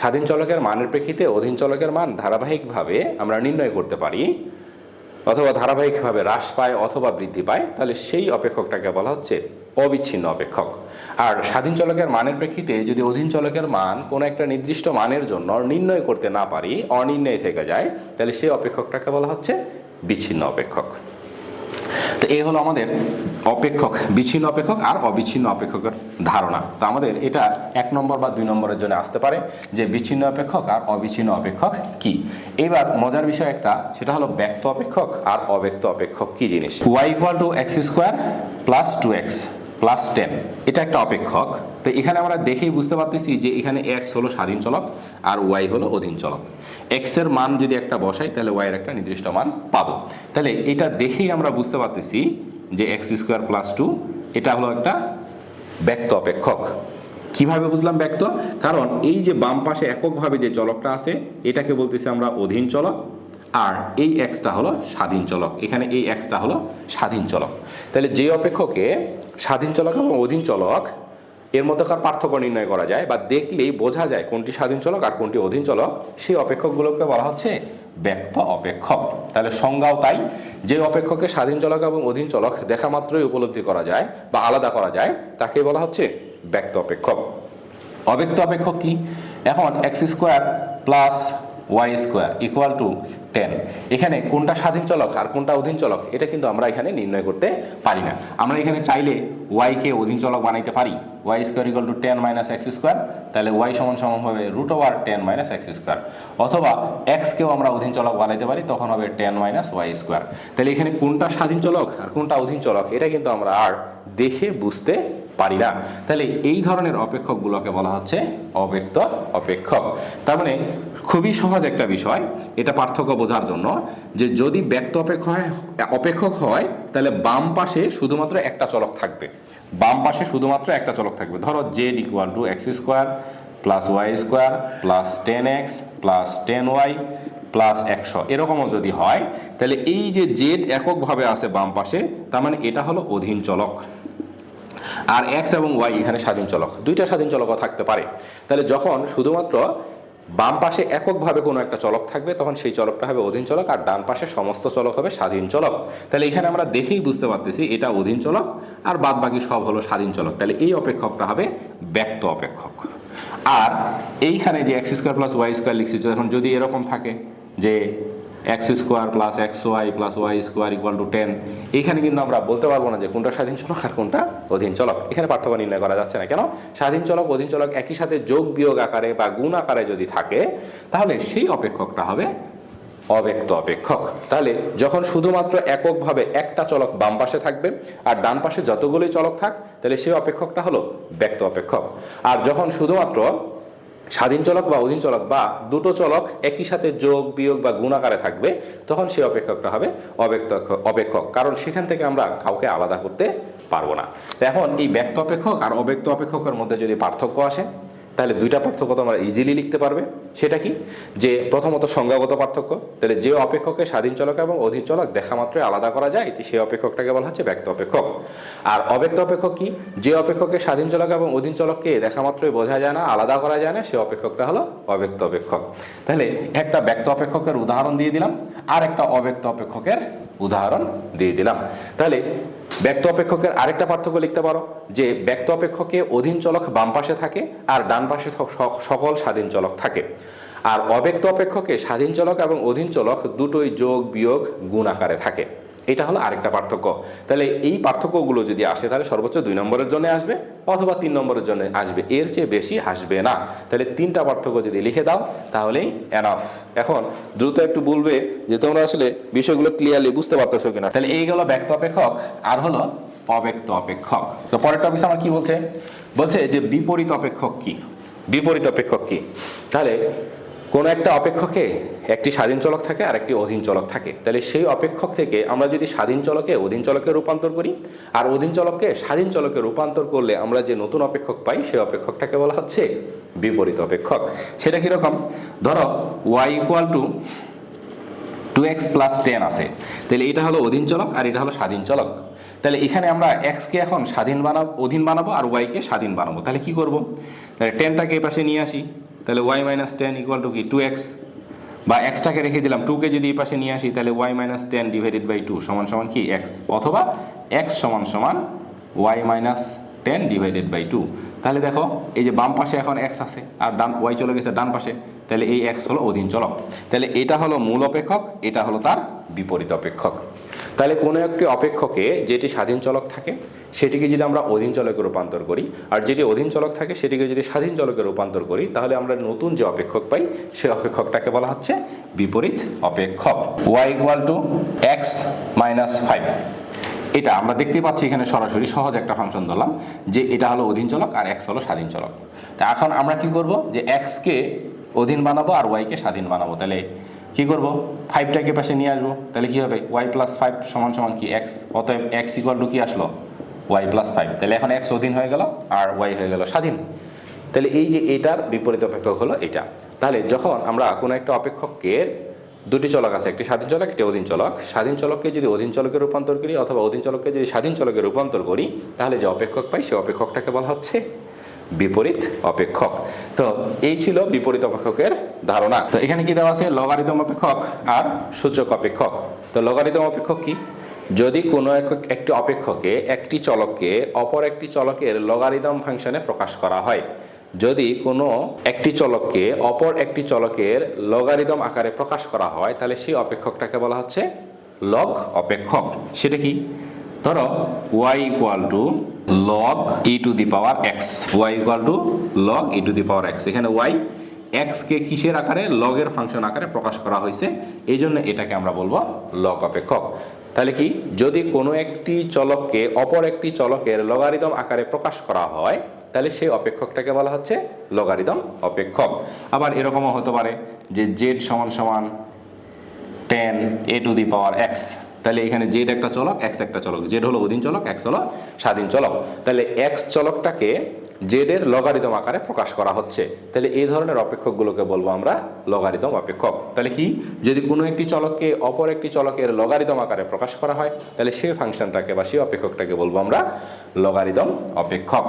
স্বাধীন চলকের মানের প্রেক্ষিতে অধীন চলকের মান ধারাবাহিকভাবে আমরা নির্ণয় করতে পারি, অথবা ধারাবাহিকভাবে হ্রাস পায় অথবা বৃদ্ধি পায়, তাহলে সেই অপেক্ষকটাকে বলা হচ্ছে অবিচ্ছিন্ন অপেক্ষক। আর স্বাধীন চলকের মানের প্রেক্ষিতে যদি অধীন চলকের মান কোনো একটা নির্দিষ্ট মানের জন্য নির্ণয় করতে না পারি, অনির্ণয় থেকে যায়, তাহলে সেই অপেক্ষকটাকে বলা হচ্ছে বিচ্ছিন্ন অপেক্ষক। তো এই হলো আমাদের অপেক্ষক, বিচ্ছিন্ন অপেক্ষক আর অবিচ্ছিন্ন অপেক্ষকের ধারণা। তো আমাদের এটা 1 নম্বর বা 2 নম্বরের জন্য আসতে পারে যে বিচ্ছিন্ন অপেক্ষক আর অবিচ্ছিন্ন অপেক্ষক কি। এবার মজার বিষয় একটা, সেটা হলো ব্যক্ত অপেক্ষক আর অব্যক্ত অপেক্ষক কি জিনিস। y = x² + 2x + 10 এটা একটা অপেক্ষক। তো এখানে আমরা দেখেই বুঝতে পারতেছি যে এখানে x হলো স্বাধীন চলক আর y হলো অধীন চলক। x এর মান যদি একটা বসাই তাহলে y এর একটা নির্দিষ্ট মান পাবো। তাহলে এটা দেখেই আমরা বুঝতে পারতেছি যে x² + 2 এটা হলো একটা ব্যক্ত অপেক্ষক। কিভাবে বুঝলাম ব্যক্ত? কারণ এই যে বাম পাশে এককভাবে যে চলকটা আছে এটাকে বলতেছি আমরা অধীন চলক, আর এই এক্সটা হলো স্বাধীন চলক। এখানে এই এক্সটা হলো স্বাধীন চলক। তাহলে যে অপেক্ষকে স্বাধীন চলক এবং অধীন চলক এর মধ্যকার পার্থক্য নির্ণয় করা যায় বা দেখলেই বোঝা যায় কোনটি স্বাধীন চলক আর কোনটি অধীন চলক, সেই অপেক্ষকগুলোকে বলা হচ্ছে ব্যক্ত অপেক্ষক। তাহলে সংজ্ঞাও তাই, যে অপেক্ষকে স্বাধীন চলক এবং অধীন চলক দেখা মাত্রই উপলব্ধি করা যায় বা আলাদা করা যায় তাকে বলা হচ্ছে ব্যক্ত অপেক্ষক। অব্যক্ত অপেক্ষক কি? এখন x² + y² = 10। এখানে কোনটা স্বাধীন চলক আর কোনটা অধীন চলক এটা কিন্তু আমরা এখানে নির্ণয় করতে পারি না। আমরা এখানে চাইলে y কে অধীন চলক বানাইতে পারি, y² = 10 - x², তাহলে y = হবে √10 - x², অথবা x কেও আমরা অধীন চলক বানাইতে পারি, তখন হবে 10 - y²। তাহলে এখানে কোনটা স্বাধীন চলক আর কোনটা অধীন চলক এটা কিন্তু আমরা আর দেখে বুঝতে পারি না। তাহলে এই ধরনের অপেক্ষকগুলোকে বলা হচ্ছে অব্যক্ত অপেক্ষক। তার মানে খুবই সহজ একটা বিষয় এটা পার্থক্য বোঝার জন্য, যে যদি ব্যক্ত অপেক্ষক হয় তাহলে বাম পাশে শুধুমাত্র একটা চলক থাকবে, বাম পাশে শুধুমাত্র একটা চলক থাকবে। ধরো z = x² + y² + 10x + 10y + 100 এরকমও যদি হয়, তাহলে এই যে z এককভাবে আছে বাম পাশে, তার মানে এটা হলো অধীন চলক। আর x এবং y এখানে স্বাধীন চলক, দুইটা স্বাধীন চলকও থাকতে পারে। তাহলে যখন শুধুমাত্র বাম পাশে এককভাবে কোনো একটা চলক থাকবে তখন সেই চলকটা হবে অধীন চলক, আর ডান পাশে সমস্ত চলক হবে স্বাধীন চলক। তাহলে এখানে আমরা দেখেই বুঝতে পারতেছি এটা অধীন চলক আর বাদ বাকি সব হলো স্বাধীন চলক। তাহলে এই অপেক্ষকটা হবে ব্যক্ত অপেক্ষক। আর এইখানে যে x² + y² লিখছি, এখন যদি এরকম থাকে যে x² + xy + y² = 10, এইখানে কিন্তু আমরা বলতে পারবো না যে কোনটা স্বাধীন চলক আর কোনটা অধীন চলক। এখানে পার্থক্য নির্ণয় করা যাচ্ছে না। কেন? স্বাধীন চলক অধীন চলক একই সাথে যোগ বিয়োগ আকারে বা গুণ আকারে যদি থাকে তাহলে সেই অপেক্ষকটা হবে অব্যক্ত অপেক্ষক। তাহলে যখন শুধুমাত্র এককভাবে একটা চলক বাম পাশে থাকবে আর ডান পাশে যতগুলোই চলক থাক তাহলে সেই অপেক্ষকটা হলো ব্যক্ত অপেক্ষক। আর যখন শুধুমাত্র স্বাধীন চলক বা অধীন চলক বা দুটো চলক একই সাথে যোগ বিয়োগ বা গুণ আকারে থাকবে তখন সেই অপেক্ষকটা হবে অব্যক্ত অপেক্ষক, কারণ সেখান থেকে আমরা কাউকে আলাদা করতে পারবো না। এখন এই ব্যক্ত অপেক্ষক আর অব্যক্ত অপেক্ষকের মধ্যে যদি পার্থক্য আসে তাহলে দুইটা পার্থক্য তোমরা ইজিলি লিখতে পারবে। সেটা কি? যে প্রথমত সংজ্ঞাগত পার্থক্য। তাহলে যে অপেক্ষকে স্বাধীন চলক এবং অধীন চলক দেখা মাত্রই আলাদা করা যায় সেই অপেক্ষকটাকে বলা হচ্ছে ব্যক্ত অপেক্ষক। আর অব্যক্ত অপেক্ষক কি? যে অপেক্ষকে স্বাধীন চলক এবং অধীন চলককে দেখা মাত্রই বোঝা যায় না, আলাদা করা যায় না, সেই অপেক্ষকটা হলো অব্যক্ত অপেক্ষক। তাহলে একটা ব্যক্ত অপেক্ষকের উদাহরণ দিয়ে দিলাম আর একটা অব্যক্ত অপেক্ষকের উদাহরণ দিয়ে দিলাম। তাহলে ব্যক্ত অপেক্ষকের আরেকটা পার্থক্য লিখতে পারো যে ব্যক্ত অপেক্ষকে অধীন চলক বাম পাশে থাকে আর ডান পাশে সকল স্বাধীন চলক থাকে। আর অব্যক্ত অপেক্ষকে স্বাধীন চলক এবং অধীন চলক দুটোই যোগ বিয়োগ গুণ আকারে থাকে। এটা হলো আরেকটা পার্থক্য। তাহলে এই পার্থক্যগুলো যদি আসে তাহলে সর্বোচ্চ 2 নম্বরের জন্য আসবে অথবা 3 নম্বরের জন্য আসবে, এর চেয়ে বেশি আসবে না। তাহলে 3টা পার্থক্য যদি লিখে দাও তাহলেই এনাফ। এখন দ্রুত একটু বলবে যে তোমরা আসলে বিষয়গুলো ক্লিয়ারলি বুঝতে পারতেছো কিনা। তাহলে এই গেল ব্যক্ত অপেক্ষক আর হলো অব্যক্ত অপেক্ষক। তো পরের টপিক আমার কি বলছে, বলছে যে বিপরীত অপেক্ষক কি। বিপরীত অপেক্ষক কি? তাহলে কোনো একটা অপেক্ষকে একটি স্বাধীন চলক থাকে আর একটি অধীন চলক থাকে। তাহলে সেই অপেক্ষক থেকে আমরা যদি স্বাধীন চলকে অধীন চলকে রূপান্তর করি আর অধীন চলককে স্বাধীন চলকে রূপান্তর করলে আমরা যে নতুন অপেক্ষক পাই সেই অপেক্ষকটাকে বলা হচ্ছে বিপরীত অপেক্ষক। সেটা কিরকম? ধরো y = 2x + 10 আছে, তাহলে এটা হলো অধীন চলক আর এটা হলো স্বাধীন চলক। তাহলে এখানে আমরা x কে এখন অধীন বানাবো আর y কে স্বাধীন বানাবো। তাহলে কি করব? তাহলে 10টাকে এই পাশে নিয়ে আসি, তাহলে y - 10 = কি 2x, বা x টাকে রেখে দিলাম, 2 কে যদি এই পাশে নিয়ে আসি তাহলে y - 10 / 2 সমান কি x, অথবা x সমান y - 10 / 2। তাহলে দেখো এই যে বাম পাশে এখন x আছে আর y চলে গেছে ডান পাশে, তাহলে এই x হলো অধীন চলক। তাহলে এটা হলো মূল অপেক্ষক, এটা হলো তার বিপরীত অপেক্ষক। তাহলে কোনো একটি অপেক্ষকে যেটি স্বাধীন চলক থাকে সেটিকে যদি আমরা অধীন চলকে রূপান্তর করি আর যেটি অধীন চলক থাকে সেটিকে যদি স্বাধীন চলকে রূপান্তর করি তাহলে আমরা নতুন যে অপেক্ষক পাই সেই অপেক্ষকটাকে বলা হচ্ছে বিপরীত অপেক্ষক। y = x - 5, এটা আমরা দেখতে পাচ্ছি এখানে সরাসরি সহজ একটা ফাংশন ধরলাম যে এটা হলো অধীন চলক আর x হলো স্বাধীন চলক। তা এখন আমরা কি করব, যে x কে অধীন বানাবো আর y কে স্বাধীন বানাবো। তাহলে কি করব, 5টাকে পাশে নিয়ে আসবো, তাহলে কি হবে y + 5 সমান কি x, অতএব x = কি আসলো y + 5। তাহলে এখন x অধীন হয়ে গেল আর y হয়ে গেল স্বাধীন। তাহলে এই যে এটার বিপরীত অপেক্ষক হলো এটা। তাহলে যখন আমরা কোনো একটা অপেক্ষককে দুটি চলক আছে, একটি স্বাধীন চলক একটি অধীন চলক, স্বাধীন চলককে যদি অধীন চলকে রূপান্তর করি অথবা অধীন চলককে যদি স্বাধীন চলকে রূপান্তর করি তাহলে যে অপেক্ষক পাই সেই অপেক্ষকটাকে বলা হচ্ছে বিপরীত অপেক্ষক। তো এই ছিল বিপরীত অপেক্ষকের ধারণা। তো এখানে কি দেওয়া আছে, লগারিদম অপেক্ষক আর সূচক অপেক্ষক। তো লগারিদম অপেক্ষক কি? যদি কোনো একটি অপেক্ষকে একটি চলককে অপর একটি চলকের লগারিদম ফাংশনে প্রকাশ করা হয়, যদি কোনো একটি চলককে অপর একটি চলকের লগারিদম আকারে প্রকাশ করা হয় তাহলে সেই অপেক্ষকটাকে বলা হচ্ছে লগ অপেক্ষক। সেটা কি? ধরো y = log e⁻x, y = log e⁻x। এখানে y x কে কিসের আকারে, লগের ফাংশন আকারে প্রকাশ করা হয়েছে, এই জন্য এটাকে আমরা বলবো লগ অপেক্ষক। তাহলে কি, যদি কোনো একটি চলককে অপর একটি চলকের লগারিদম আকারে প্রকাশ করা হয় তাহলে সেই অপেক্ষকটাকে বলা হচ্ছে লগারিদম অপেক্ষক। আবার এরকমও হতে পারে যে z = 10 a⁻x, তাহলে এখানে z একটা চলক x একটা চলক, z হলো অধীন চলক x হলো স্বাধীন চলক। তাহলে x চলকটাকে z এর লগারিদম আকারে প্রকাশ করা হচ্ছে, তাহলে এই ধরনের অপেক্ষকগুলোকে বলবো আমরা লগারিদম অপেক্ষক। তাহলে কি, যদি কোনো একটি চলককে অপর একটি চলকের লগারিদম আকারে প্রকাশ করা হয় তাহলে সেই ফাংশনটাকে বা সেই অপেক্ষকটাকে বলবো আমরা লগারিদম অপেক্ষক।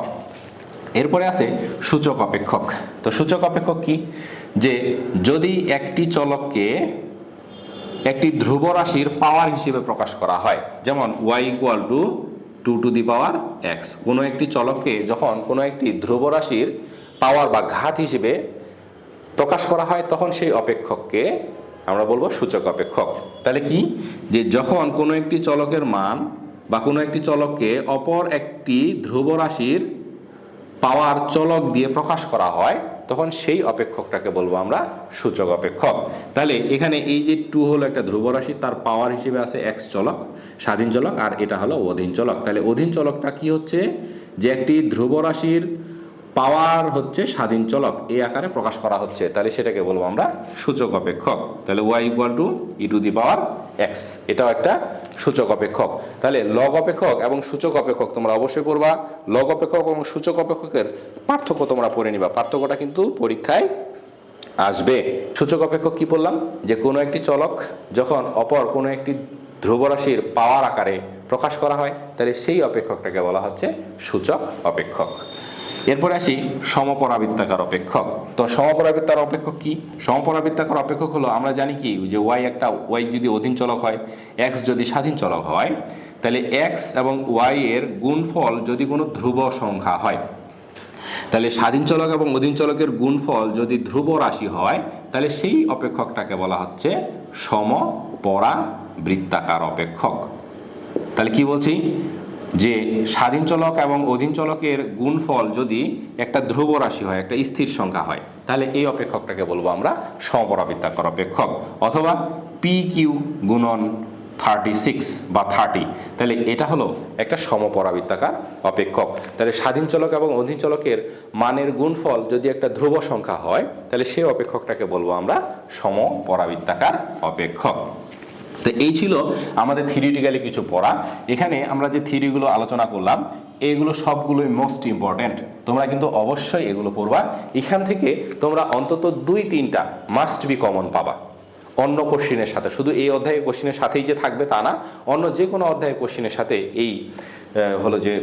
এরপরে আছে সূচক অপেক্ষক। তো সূচক অপেক্ষক কি, যে যদি একটি চলককে একটি ধ্রুব রাশির পাওয়ার হিসেবে প্রকাশ করা হয়, যেমন y = 2⁻x, কোনো একটি চলককে যখন কোনো একটি ধ্রুব রাশির পাওয়ার বা ঘাত হিসেবে প্রকাশ করা হয় তখন সেই অপেক্ষককে আমরা বলবো সূচক অপেক্ষক। তাহলে কি, যে যখন কোনো একটি চলকের মান বা কোনো একটি চলককে অপর একটি ধ্রুব রাশির পাওয়ার চলক দিয়ে প্রকাশ করা হয় তখন সেই অপেক্ষকটাকে বলবো আমরা সূচক অপেক্ষক। তাহলে এখানে এই যে 2 হলো একটা ধ্রুব রাশি, তার পাওয়ার হিসেবে আছে x চলক স্বাধীন চলক, আর এটা হলো অধীন চলক। তাহলে অধীন চলকটা কি হচ্ছে, যে একটি ধ্রুব রাশির পাওয়ার হচ্ছে স্বাধীন চলক এই আকারে প্রকাশ করা হচ্ছে, তাহলে সেটাকে বলবো আমরা সূচক অপেক্ষক। তাহলে y = e⁻x, এটাও একটা সূচক অপেক্ষক। তাহলে লগ অপেক্ষক এবং সূচক অপেক্ষক তোমরা অবশ্যই পড়বা। লগ অপেক্ষক এবং সূচক অপেক্ষকের পার্থক্য তোমরা পড়ে নিবা, পার্থক্যটা কিন্তু পরীক্ষায় আসবে। সূচক অপেক্ষক কি বললাম, যে কোনো একটি চলক যখন অপর কোনো একটি ধ্রুব রাশির পাওয়ার আকারে প্রকাশ করা হয় তাহলে সেই অপেক্ষকটাকে বলা হচ্ছে সূচক অপেক্ষক। এরপরে আসি সমপরাবৃত্তাকার অপেক্ষক। তো সমপরাবৃত্তাকার অপেক্ষক কি? সমপরাবৃত্তাকার অপেক্ষক হলো, আমরা জানি কি যে y যদি অধীন চলক হয়, x যদি স্বাধীন চলক হয়, তাহলে x এবং y এর গুণফল যদি কোনো ধ্রুব সংখ্যা হয়, তাহলে স্বাধীন চলক এবং অধীন চলকের গুণফল যদি ধ্রুব রাশি হয় তাহলে সেই অপেক্ষকটাকে বলা হচ্ছে সমপরাবৃত্তাকার অপেক্ষক। তাহলে কি বলছি, যে স্বাধীন চলক এবং অধীন চলকের গুণফল যদি একটা ধ্রুব রাশি হয়, একটা স্থির সংখ্যা হয়, তাহলে এই অপেক্ষকটাকে বলবো আমরা সমপরাবৃত্তাকার অপেক্ষক, অথবা পি কিউ গুণন 36 বা 30, তাহলে এটা হলো একটা সমপরাবৃত্তাকার অপেক্ষক। তাহলে স্বাধীন চলক এবং অধীন চলকের মানের গুণফল যদি একটা ধ্রুব সংখ্যা হয়, তাহলে সেই অপেক্ষকটাকে বলবো আমরা সমপরাবৃত্তাকার অপেক্ষক। তো এই ছিল আমাদের থিওরিটিক্যালি কিছু পড়া। এখানে আমরা যে থিওরিগুলো আলোচনা করলাম এগুলো সবগুলোই মোস্ট ইম্পর্ট্যান্ট, তোমরা কিন্তু অবশ্যই এগুলো পড়বা। এখান থেকে তোমরা অন্তত 2-3টা মাস্ট বি কমন পাবা অন্য কোশ্চিনের সাথে। শুধু এই অধ্যায়ের কোশ্চিনের সাথেই যে থাকবে তা না, অন্য যে কোনো অধ্যায়ের কোশ্চিনের সাথে এই হলো যে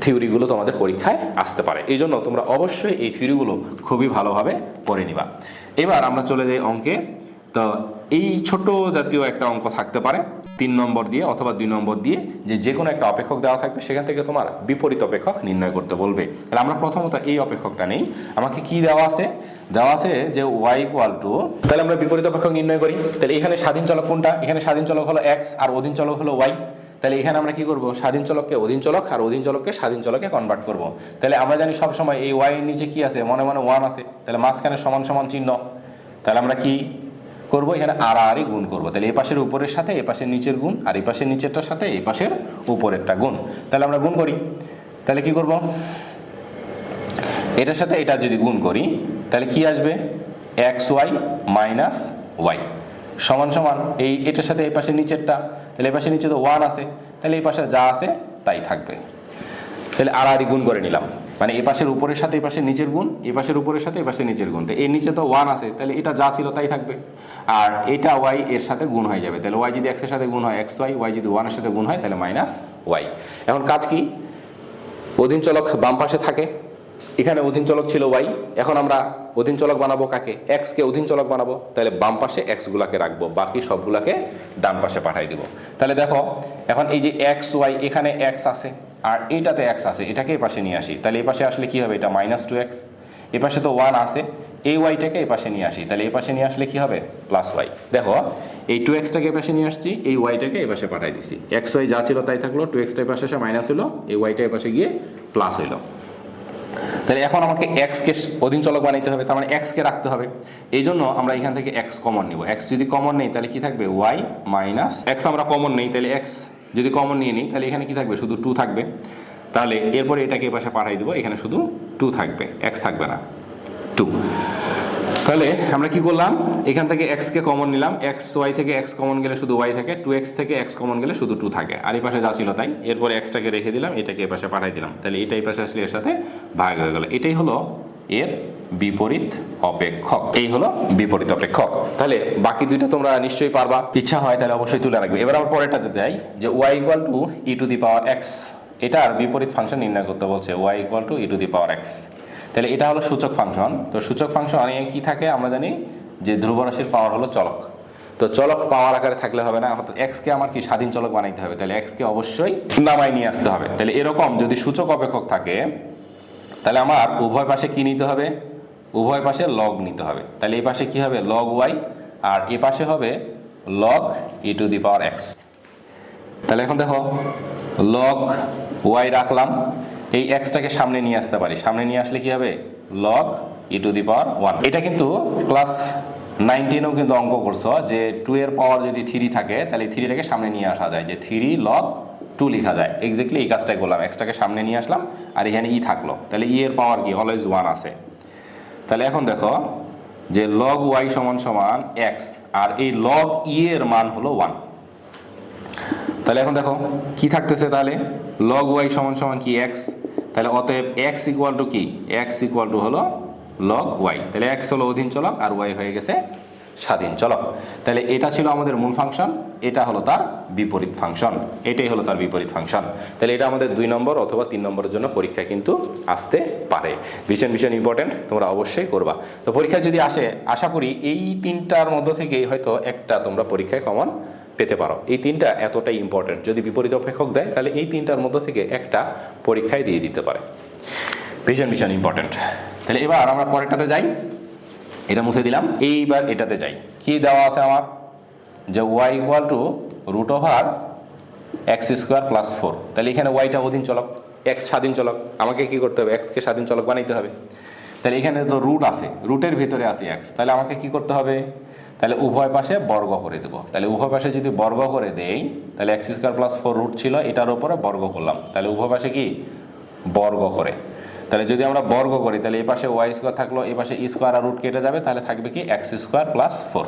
থিওরিগুলো তোমাদের পরীক্ষায় আসতে পারে। এই জন্য তোমরা অবশ্যই এই থিওরিগুলো খুবই ভালোভাবে পড়ে নিবা। এবার আমরা চলে যাই অঙ্কে। তো এই ছোট জাতীয় একটা অঙ্ক থাকতে পারে 3 নম্বর দিয়ে অথবা 2 নম্বর দিয়ে, যে কোনো একটা অপেক্ষক দেওয়া থাকবে, সেখান থেকে তোমার বিপরীত অপেক্ষক নির্ণয় করতে বলবে। তাহলে আমরা প্রথমত এই অপেক্ষকটা নেই। আমাকে কি দেওয়া আছে? দেওয়া আছে যে y = তাহলে আমরা বিপরীত অপেক্ষক নির্ণয় করি। তাহলে এখানে স্বাধীন চলক কোনটা? এখানে স্বাধীন চলক হলো x আর অধীন চলক হলো y। তাহলে এখানে আমরা কি করব? স্বাধীন চলককে অধীন চলক আর অধীন চলককে স্বাধীন চলকে কনভার্ট করব। তাহলে আমরা জানি সব সময় এই y এর নিচে কি আছে? মনে মনে 1 আছে। তাহলে মাঝখানে সমান সমান চিহ্ন। তাহলে আমরা কি করব? এখানে আর গুণ করব। তাহলে এই পাশের উপরের সাথে এই পাশের নিচের গুণ, আর এই পাশের নিচেরটার সাথে এই পাশের উপরেরটা গুণ। তাহলে আমরা গুণ করি। তাহলে কি করব? এটার সাথে এটা যদি গুণ করি তাহলে কি আসবে? xy - y সমান সমান এই এটার সাথে এই পাশের নিচেরটা। তাহলে এই পাশের নিচে তো 1 আছে, তাহলে এই পাশে যা আছে তাই থাকবে। তাহলে আর গুণ করে নিলাম, মানে এই পাশের উপরের সাথে এই পাশের নিচের গুণ, এই পাশের উপরের সাথে এই পাশের নিচের গুণ। তো এর নিচে তো 1 আছে, তাহলে এটা যা ছিল তাই থাকবে। আর এটা y এর সাথে গুণ হয়ে যাবে। তাহলে y যদি x এর সাথে গুণ হয় xy, y যদি 1 এর সাথে গুণ হয় তাহলে -y। এখন কাজ কি? অধীন চলক বাম পাশে থাকে, এখানে অধীন চলক ছিল y। এখন আমরা অধীন চলক বানাবো কাকে? x কে অধীন চলক বানাবো। তাহলে বাম পাশে x গুলাকে রাখবো, বাকি সবগুলাকে ডান পাশে পাঠাই দিব। তাহলে দেখো এখন এই যে xy, এখানে x আছে আর এইটাতে x আছে, এটাকে এই পাশে নিয়ে আসি। তাহলে এই পাশে আসলে কি হবে? এটা -2x। এই পাশে তো 1 আছে, এই y-টাকে এই পাশে নিয়ে আসি। তাহলে এই পাশে নিয়ে আসলে কি হবে? +y। দেখো এই 2x-টাকে এই পাশে নিয়ে আসছি, এই y-টাকে এই পাশে পাঠাই দিছি। xy যা ছিল তাই থাকলো, 2x-টা এই পাশে এসে মাইনাস হলো, এই y-টা এই পাশে গিয়ে প্লাস হইলো। তাহলে এখন আমাকে x কে অধীন চলক বানাইতে হবে, তার মানে x কে রাখতে হবে। এই জন্য আমরা এখান থেকে x কমন নিব। x যদি কমন নেই তাহলে কি থাকবে? y - x আমরা কমন নেই, তাহলে x যদি কমন নিয়ে নিই তাহলে এখানে কি থাকবে? শুধু 2 থাকবে। তাহলে এরপরে এটাকে এই পাশে পাঠাই দেবো, এখানে শুধু 2 থাকবে, x থাকবে না, 2। তাহলে আমরা কি করলাম? এখান থেকে x কে কমন নিলাম, xy থেকে x কমন গেলে শুধু y থাকে, 2x থেকে x কমন গেলে শুধু 2 থাকে, আর এই পাশে যা ছিল তাই। এরপরে x-টাকে রেখে দিলাম, এটাকে এই পাশে পাঠাই দিলাম। তাহলে এটা এই পাশে আসলে এর সাথে ভাগ হয়ে গেল। এটাই হলো এর বিপরীত অপেক্ষক। এই হলো বিপরীত অপেক্ষক। তাহলে বাকি দুইটা তোমরা নিশ্চয়ই পারবা, ইচ্ছা হয় তাহলে অবশ্যই তুলে রাখবে। এবার আমরা পরেরটাতে যাই, যে y = e⁻x। এটার বিপরীত ফাংশন নির্ণয় করতে বলছে, y = e⁻x। তাহলে এটা হলো সূচক ফাংশন। তো সূচক ফাংশন কি থাকে? আমরা জানি যে ধ্রুব রাশির পাওয়ার হলো চলক। তো চলক পাওয়ার আকারে থাকলে হবে না, অর্থাৎ x কে আমার কি স্বাধীন চলক বানাইতে হবে। তাহলে x কে অবশ্যই নামায় নিয়ে আসতে হবে। তাহলে এরকম যদি সূচক অপেক্ষক থাকে তাহলে আমার উভয় পাশে কি নিতে হবে? উভয় পাশে লগ নিতে হবে। তাহলে এই পাশে কি হবে? log y, আর এই পাশে হবে log e⁻x। তাহলে এখন দেখো log y রাখলাম, এই x-টাকে সামনে নিয়ে আসতে পারি। সামনে নিয়ে আসলে কি হবে? log e⁻1। এটা কিন্তু ক্লাস 19-এও কিন্তু অঙ্ক করছো, যে 2 এর পাওয়ার যদি 3 থাকে তাহলে 3-টাকে সামনে নিয়ে আসা যায়, যে 3 log 2 লেখা যায়। এক্স্যাক্টলি এই কাজটাই করলাম, x-টাকে সামনে নিয়ে আসলাম আর এখানে ই থাকলো। তাহলে ই এর পাওয়ার কি? অলওয়েজ 1 আছে। তাহলে এখন দেখো যে log y = x, আর এই log e এর মান হলো 1। তাহলে এখন দেখো কি থাকতেছে? তাহলে log y = কি? x। তাহলে অতএব x = কি? x = হলো log y। তাহলে x হলো অধীন চলক আর y হয়ে গেছে স্বাধীন চলক। তাহলে এটা ছিল আমাদের মূল ফাংশন, এটা হলো তার বিপরীত ফাংশন। এটাই হলো তার বিপরীত ফাংশন। তাহলে এটা আমাদের 2 নম্বর অথবা 3 নম্বরের জন্য পরীক্ষায় কিন্তু আসতে পারে। ভীষণ ভীষণ ইম্পর্টেন্ট, তোমরা অবশ্যই করবা। তো পরীক্ষায় যদি আসে, আশা করি এই 3টার মধ্য থেকেই হয়তো একটা তোমরা পরীক্ষায় কমন পেতে পারো। এই 3টা এতটাই ইম্পর্টেন্ট, যদি বিপরীত অপেক্ষক দেয় তাহলে এই 3টার মধ্য থেকে একটা পরীক্ষায় দিয়ে দিতে পারে। ভীষণ ভীষণ ইম্পর্টেন্ট। তাহলে এবার আমরা পরেরটাতে যাই, এটা মুছে দিলাম। এইবার এটাতে যাই, কি দেওয়া আছে আমার? যে y = √/, এক্স স্কোয়ার প্লাস 4। তাহলে এখানে ওয়াইটা অধীন চলক, এক্স স্বাধীন চলক, আমাকে কি করতে হবে, এক্সকে স্বাধীন চলক বানাইতে হবে। তাহলে এখানে তো রুট আছে, রুটের ভিতরে আছে এক্স, তাহলে আমাকে কি করতে হবে, তাহলে উভয় পাশে বর্গ করে দেবো। তাহলে উভয় পাশে যদি বর্গ করে দেই, তাহলে এক্স স্কোয়ার প্লাস 4 রুট ছিল, এটার উপরে বর্গ করলাম, তাহলে উভয় পাশে কি বর্গ করে। তাহলে যদি আমরা বর্গ করি, তাহলে এই পাশে ওয়াই স্কোয়ার থাকলো, এই পাশে স্কোয়ার আর রুট কেটে যাবে, তাহলে থাকবে কি এক্স স্কোয়ার প্লাস 4।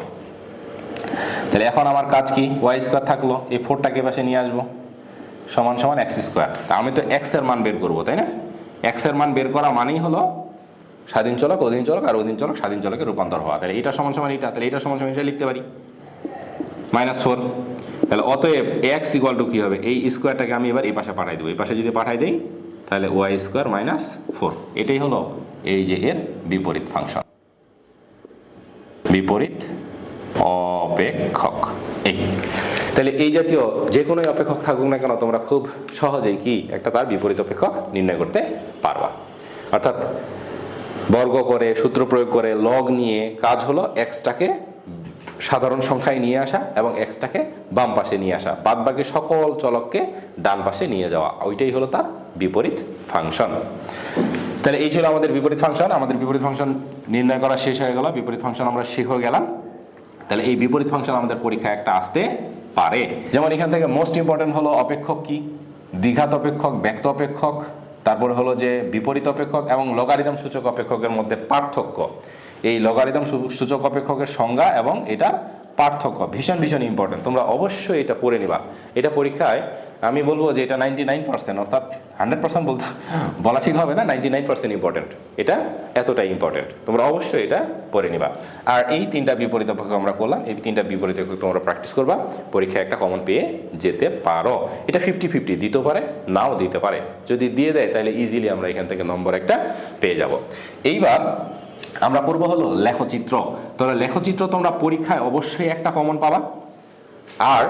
তাহলে এখন আমার কাজ কি, ওয়াই স্কোয়ার থাকলো, এই 4টাকে পাশে নিয়ে আসবো, সমান সমান এক্স স্কোয়ার। তা আমি তো এক্স এর মান বের করবো, তাই না? এক্স এর মান বের করা মানেই হলো স্বাধীন চলক অধীন চলক আর অধীন চলক স্বাধীন চলকে রূপান্তর হওয়া। তাহলে এটা সমান সমান এটা, তাহলে এটা সমান সমান এটা লিখতে পারি -4। তাহলে অতএব এক্স ইকুয়াল টু কী হবে, এই স্কোয়ারটাকে আমি এবার এই পাশে পাঠাই দেবো, এই পাশে যদি পাঠাই দিই তাহলে ওয়াই স্কোয়ার -4। এটাই হলো এই যে এর বিপরীত ফাংশন, বিপরীত অপেক্ষক। এই তাহলে এই জাতীয় যে কোনো অপেক্ষক থাকুক না কেন, তোমরা খুব সহজেই কি একটা তার বিপরীত অপেক্ষক নির্ণয় করতে পারবা। অর্থাৎ বর্গ করে, সূত্র প্রয়োগ করে, লগ নিয়ে কাজ হলো এক্সটাকে সাধারণ সংখ্যায় নিয়ে আসা এবং এক্সটাকে বাম পাশে নিয়ে আসা, বাদ বাকি সকল চলককে ডান পাশে নিয়ে যাওয়া, ওইটাই হলো তার বিপরীত ফাংশন। তাহলে এই ছিল আমাদের বিপরীত ফাংশন। আমাদের বিপরীত ফাংশন নির্ণয় করা শেষ হয়ে গেল, বিপরীত ফাংশন আমরা শিখে গেলাম। তাহলে এই বিপরীত ফাংশন আমাদের পরীক্ষায় একটা আসতে পারে। যেমন এখান থেকে মোস্ট ইম্পর্টেন্ট হলো অপেক্ষক কি, দ্বিঘাত অপেক্ষক, ব্যক্ত অপেক্ষক, তারপরে হলো যে বিপরীত অপেক্ষক এবং লগারিদম সূচক অপেক্ষকের মধ্যে পার্থক্য। এই লগারিদম সূচক অপেক্ষকের সংজ্ঞা এবং এটার পার্থক্য ভীষণ ভীষণ ইম্পর্টেন্ট, তোমরা অবশ্যই এটা পড়ে নিবা। এটা পরীক্ষায় আমি বলবো যে এটা 99%, অর্থাৎ 100% বলা ঠিক হবে না, 99% ইম্পর্টেন্ট। এটা এতটাই ইম্পর্টেন্ট, তোমরা অবশ্যই এটা পড়ে নিবা। আর এই 3টা বিপরীত অপেক্ষক আমরা করলাম, এই 3টা বিপরীত অপেক্ষক তোমরা প্র্যাকটিস করবা, পরীক্ষায় একটা কমন পেয়ে যেতে পারো। এটা 50-50 দিতে পারে, নাও দিতে পারে। যদি দিয়ে দেয় তাহলে ইজিলি আমরা এখান থেকে নম্বর একটা পেয়ে যাব। এইবার আমরা করব হলো লেখচিত্র। তাহলে লেখচিত্র তোমরা পরীক্ষায় অবশ্যই একটা কমন পাবা, আর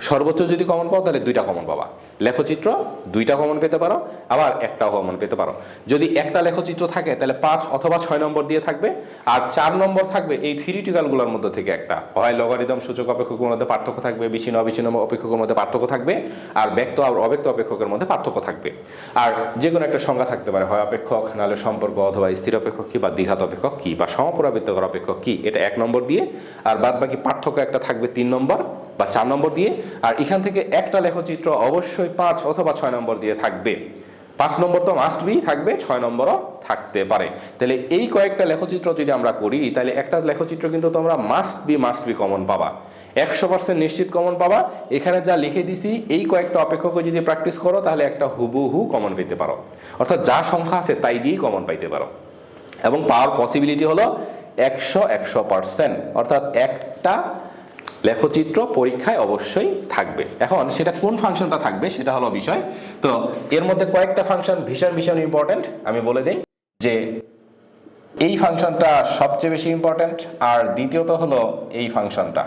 সর্বোচ্চ যদি কমন পাও তাহলে 2টা কমন পাবা। লেখচিত্র 2টা কমন পেতে পারো, আবার একটাও কমন পেতে পারো। যদি একটা লেখচিত্র থাকে তাহলে 5 অথবা 6 নম্বর দিয়ে থাকবে, আর 4 নম্বর থাকবে এই থিওরিটিক্যালগুলোর মধ্যে থেকে একটা, হয় লগারিদম সূচক অপেক্ষকের মধ্যে পার্থক্য থাকবে, বিচ্ছিন্ন অবিচ্ছিন্ন অপেক্ষকের মধ্যে পার্থক্য থাকবে, আর ব্যক্ত আর অব্যক্ত অপেক্ষকের মধ্যে পার্থক্য থাকবে। আর যে কোনো একটা সংজ্ঞা থাকতে পারে, হয় অপেক্ষক, নাহলে সম্পর্ক, অথবা স্থির অপেক্ষক কি, বা দ্বিঘাত অপেক্ষক কি, বা সমপুরাবৃত্তাকার অপেক্ষক কি, এটা 1 নম্বর দিয়ে। আর বাদ বাকি পার্থক্য একটা থাকবে 3 নম্বর বা 4 নম্বর দিয়ে। আর এখান থেকে একটা লেখচিত্র অবশ্যই 5 অথবা 6 নম্বর দিয়ে থাকবে। 5 নম্বর তো মাস্ট বি থাকবে, 6 নম্বরও থাকতে পারে। তাহলে এই কয়েকটা লেখচিত্র যদি আমরা করি, তাহলে একটা লেখচিত্র কিন্তু তোমরা মাস্ট বি কমন পাবা, 100% নিশ্চিত কমন পাবা। এখানে যা লিখে দিছি এই কয়েকটা অপেক্ষকও যদি প্র্যাকটিস করো তাহলে একটা হুবহু কমন পেতে পারো, অর্থাৎ যা সংখ্যা আছে তাই দিয়েই কমন পাইতে পারো। এবং পাওয়ার পসিবিলিটি হলো 100%, অর্থাৎ একটা লেখচিত্র পরীক্ষায় অবশ্যই থাকবে। এখন সেটা কোন ফাংশনটা থাকবে সেটা হলো বিষয়। তো এর মধ্যে কয়েকটা ফাংশন ভীষণ ভীষণ ইম্পর্টেন্ট, আমি বলে দেই যে এই ফাংশনটা সবচেয়ে বেশি ইম্পর্টেন্ট, আর দ্বিতীয়ত হলো এই ফাংশনটা।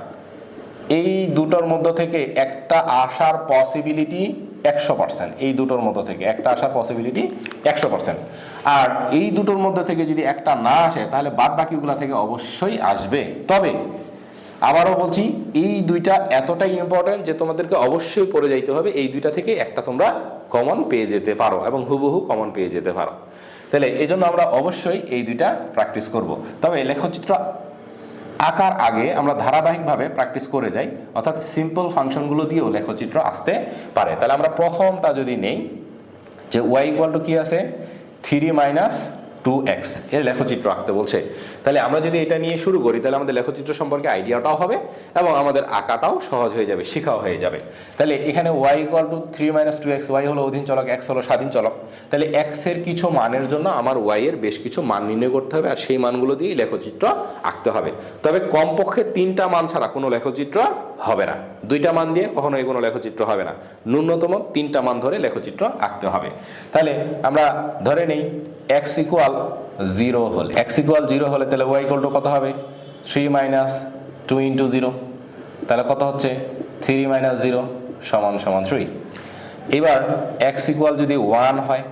এই দুটোর মধ্যে থেকে একটা আসার পসিবিলিটি 100%, এই দুটোর মধ্যে থেকে একটা আসার পসিবিলিটি 100%। আর এই দুটোর মধ্যে থেকে যদি একটা না আসে তাহলে বাদ বাকিগুলা থেকে অবশ্যই আসবে। তবে আবারও বলছি, এই দুইটা এতটাই ইম্পর্টেন্ট যে তোমাদেরকে অবশ্যই পড়ে যাইতে হবে, এই দুইটা থেকে একটা তোমরা কমন পেয়ে যেতে পারো এবং হুবহু কমন পেয়ে যেতে পারো। তাহলে এই জন্য আমরা অবশ্যই এই দুইটা প্র্যাকটিস করব। তবে লেখচিত্র আঁকার আগে আমরা ধারাবাহিকভাবে প্র্যাকটিস করে যাই, অর্থাৎ সিম্পল ফাংশনগুলো দিয়েও লেখচিত্র আসতে পারে। তাহলে আমরা প্রথমটা যদি নেই, যে ওয়াই ইকুয়াল টু কি আছে, 3 - 2x এর লেখচিত্র আঁকতে বলছে। তাহলে আমরা যদি এটা নিয়ে শুরু করি তাহলে আমাদের লেখচিত্র সম্পর্কে আইডিয়াটাও হবে এবং আমাদের আঁকাটাও সহজ হয়ে যাবে, শেখাও হয়ে যাবে। তাহলে এখানে y equal to 3 - 2x, y হলো অধীন চলক, x হলো স্বাধীন চলক। তাহলে x এর কিছু মানের জন্য আমার y এর বেশ কিছু মান নির্ণয় করতে হবে, আর সেই মানগুলো দিয়ে লেখচিত্র আঁকতে হবে। তবে কমপক্ষে 3টা মান ছাড়া কোনো লেখচিত্র হবে না, 2টা মান দিয়ে কখনোই কোনো লেখচিত্র হবে না, ন্যূনতম 3টা মান ধরে লেখচিত্র আঁকতে হবে। তাহলে আমরা ধরে নেই x ইকুয়াল 0 হলে, x ইকুয়াল 0 হলে তাহলে y ইকুয়াল টু কত হবে, 3 - 2 × 0, তাহলে কত হচ্ছে 3 - 0 = 3। এবার x ইকুয়াল যদি 1 হয়,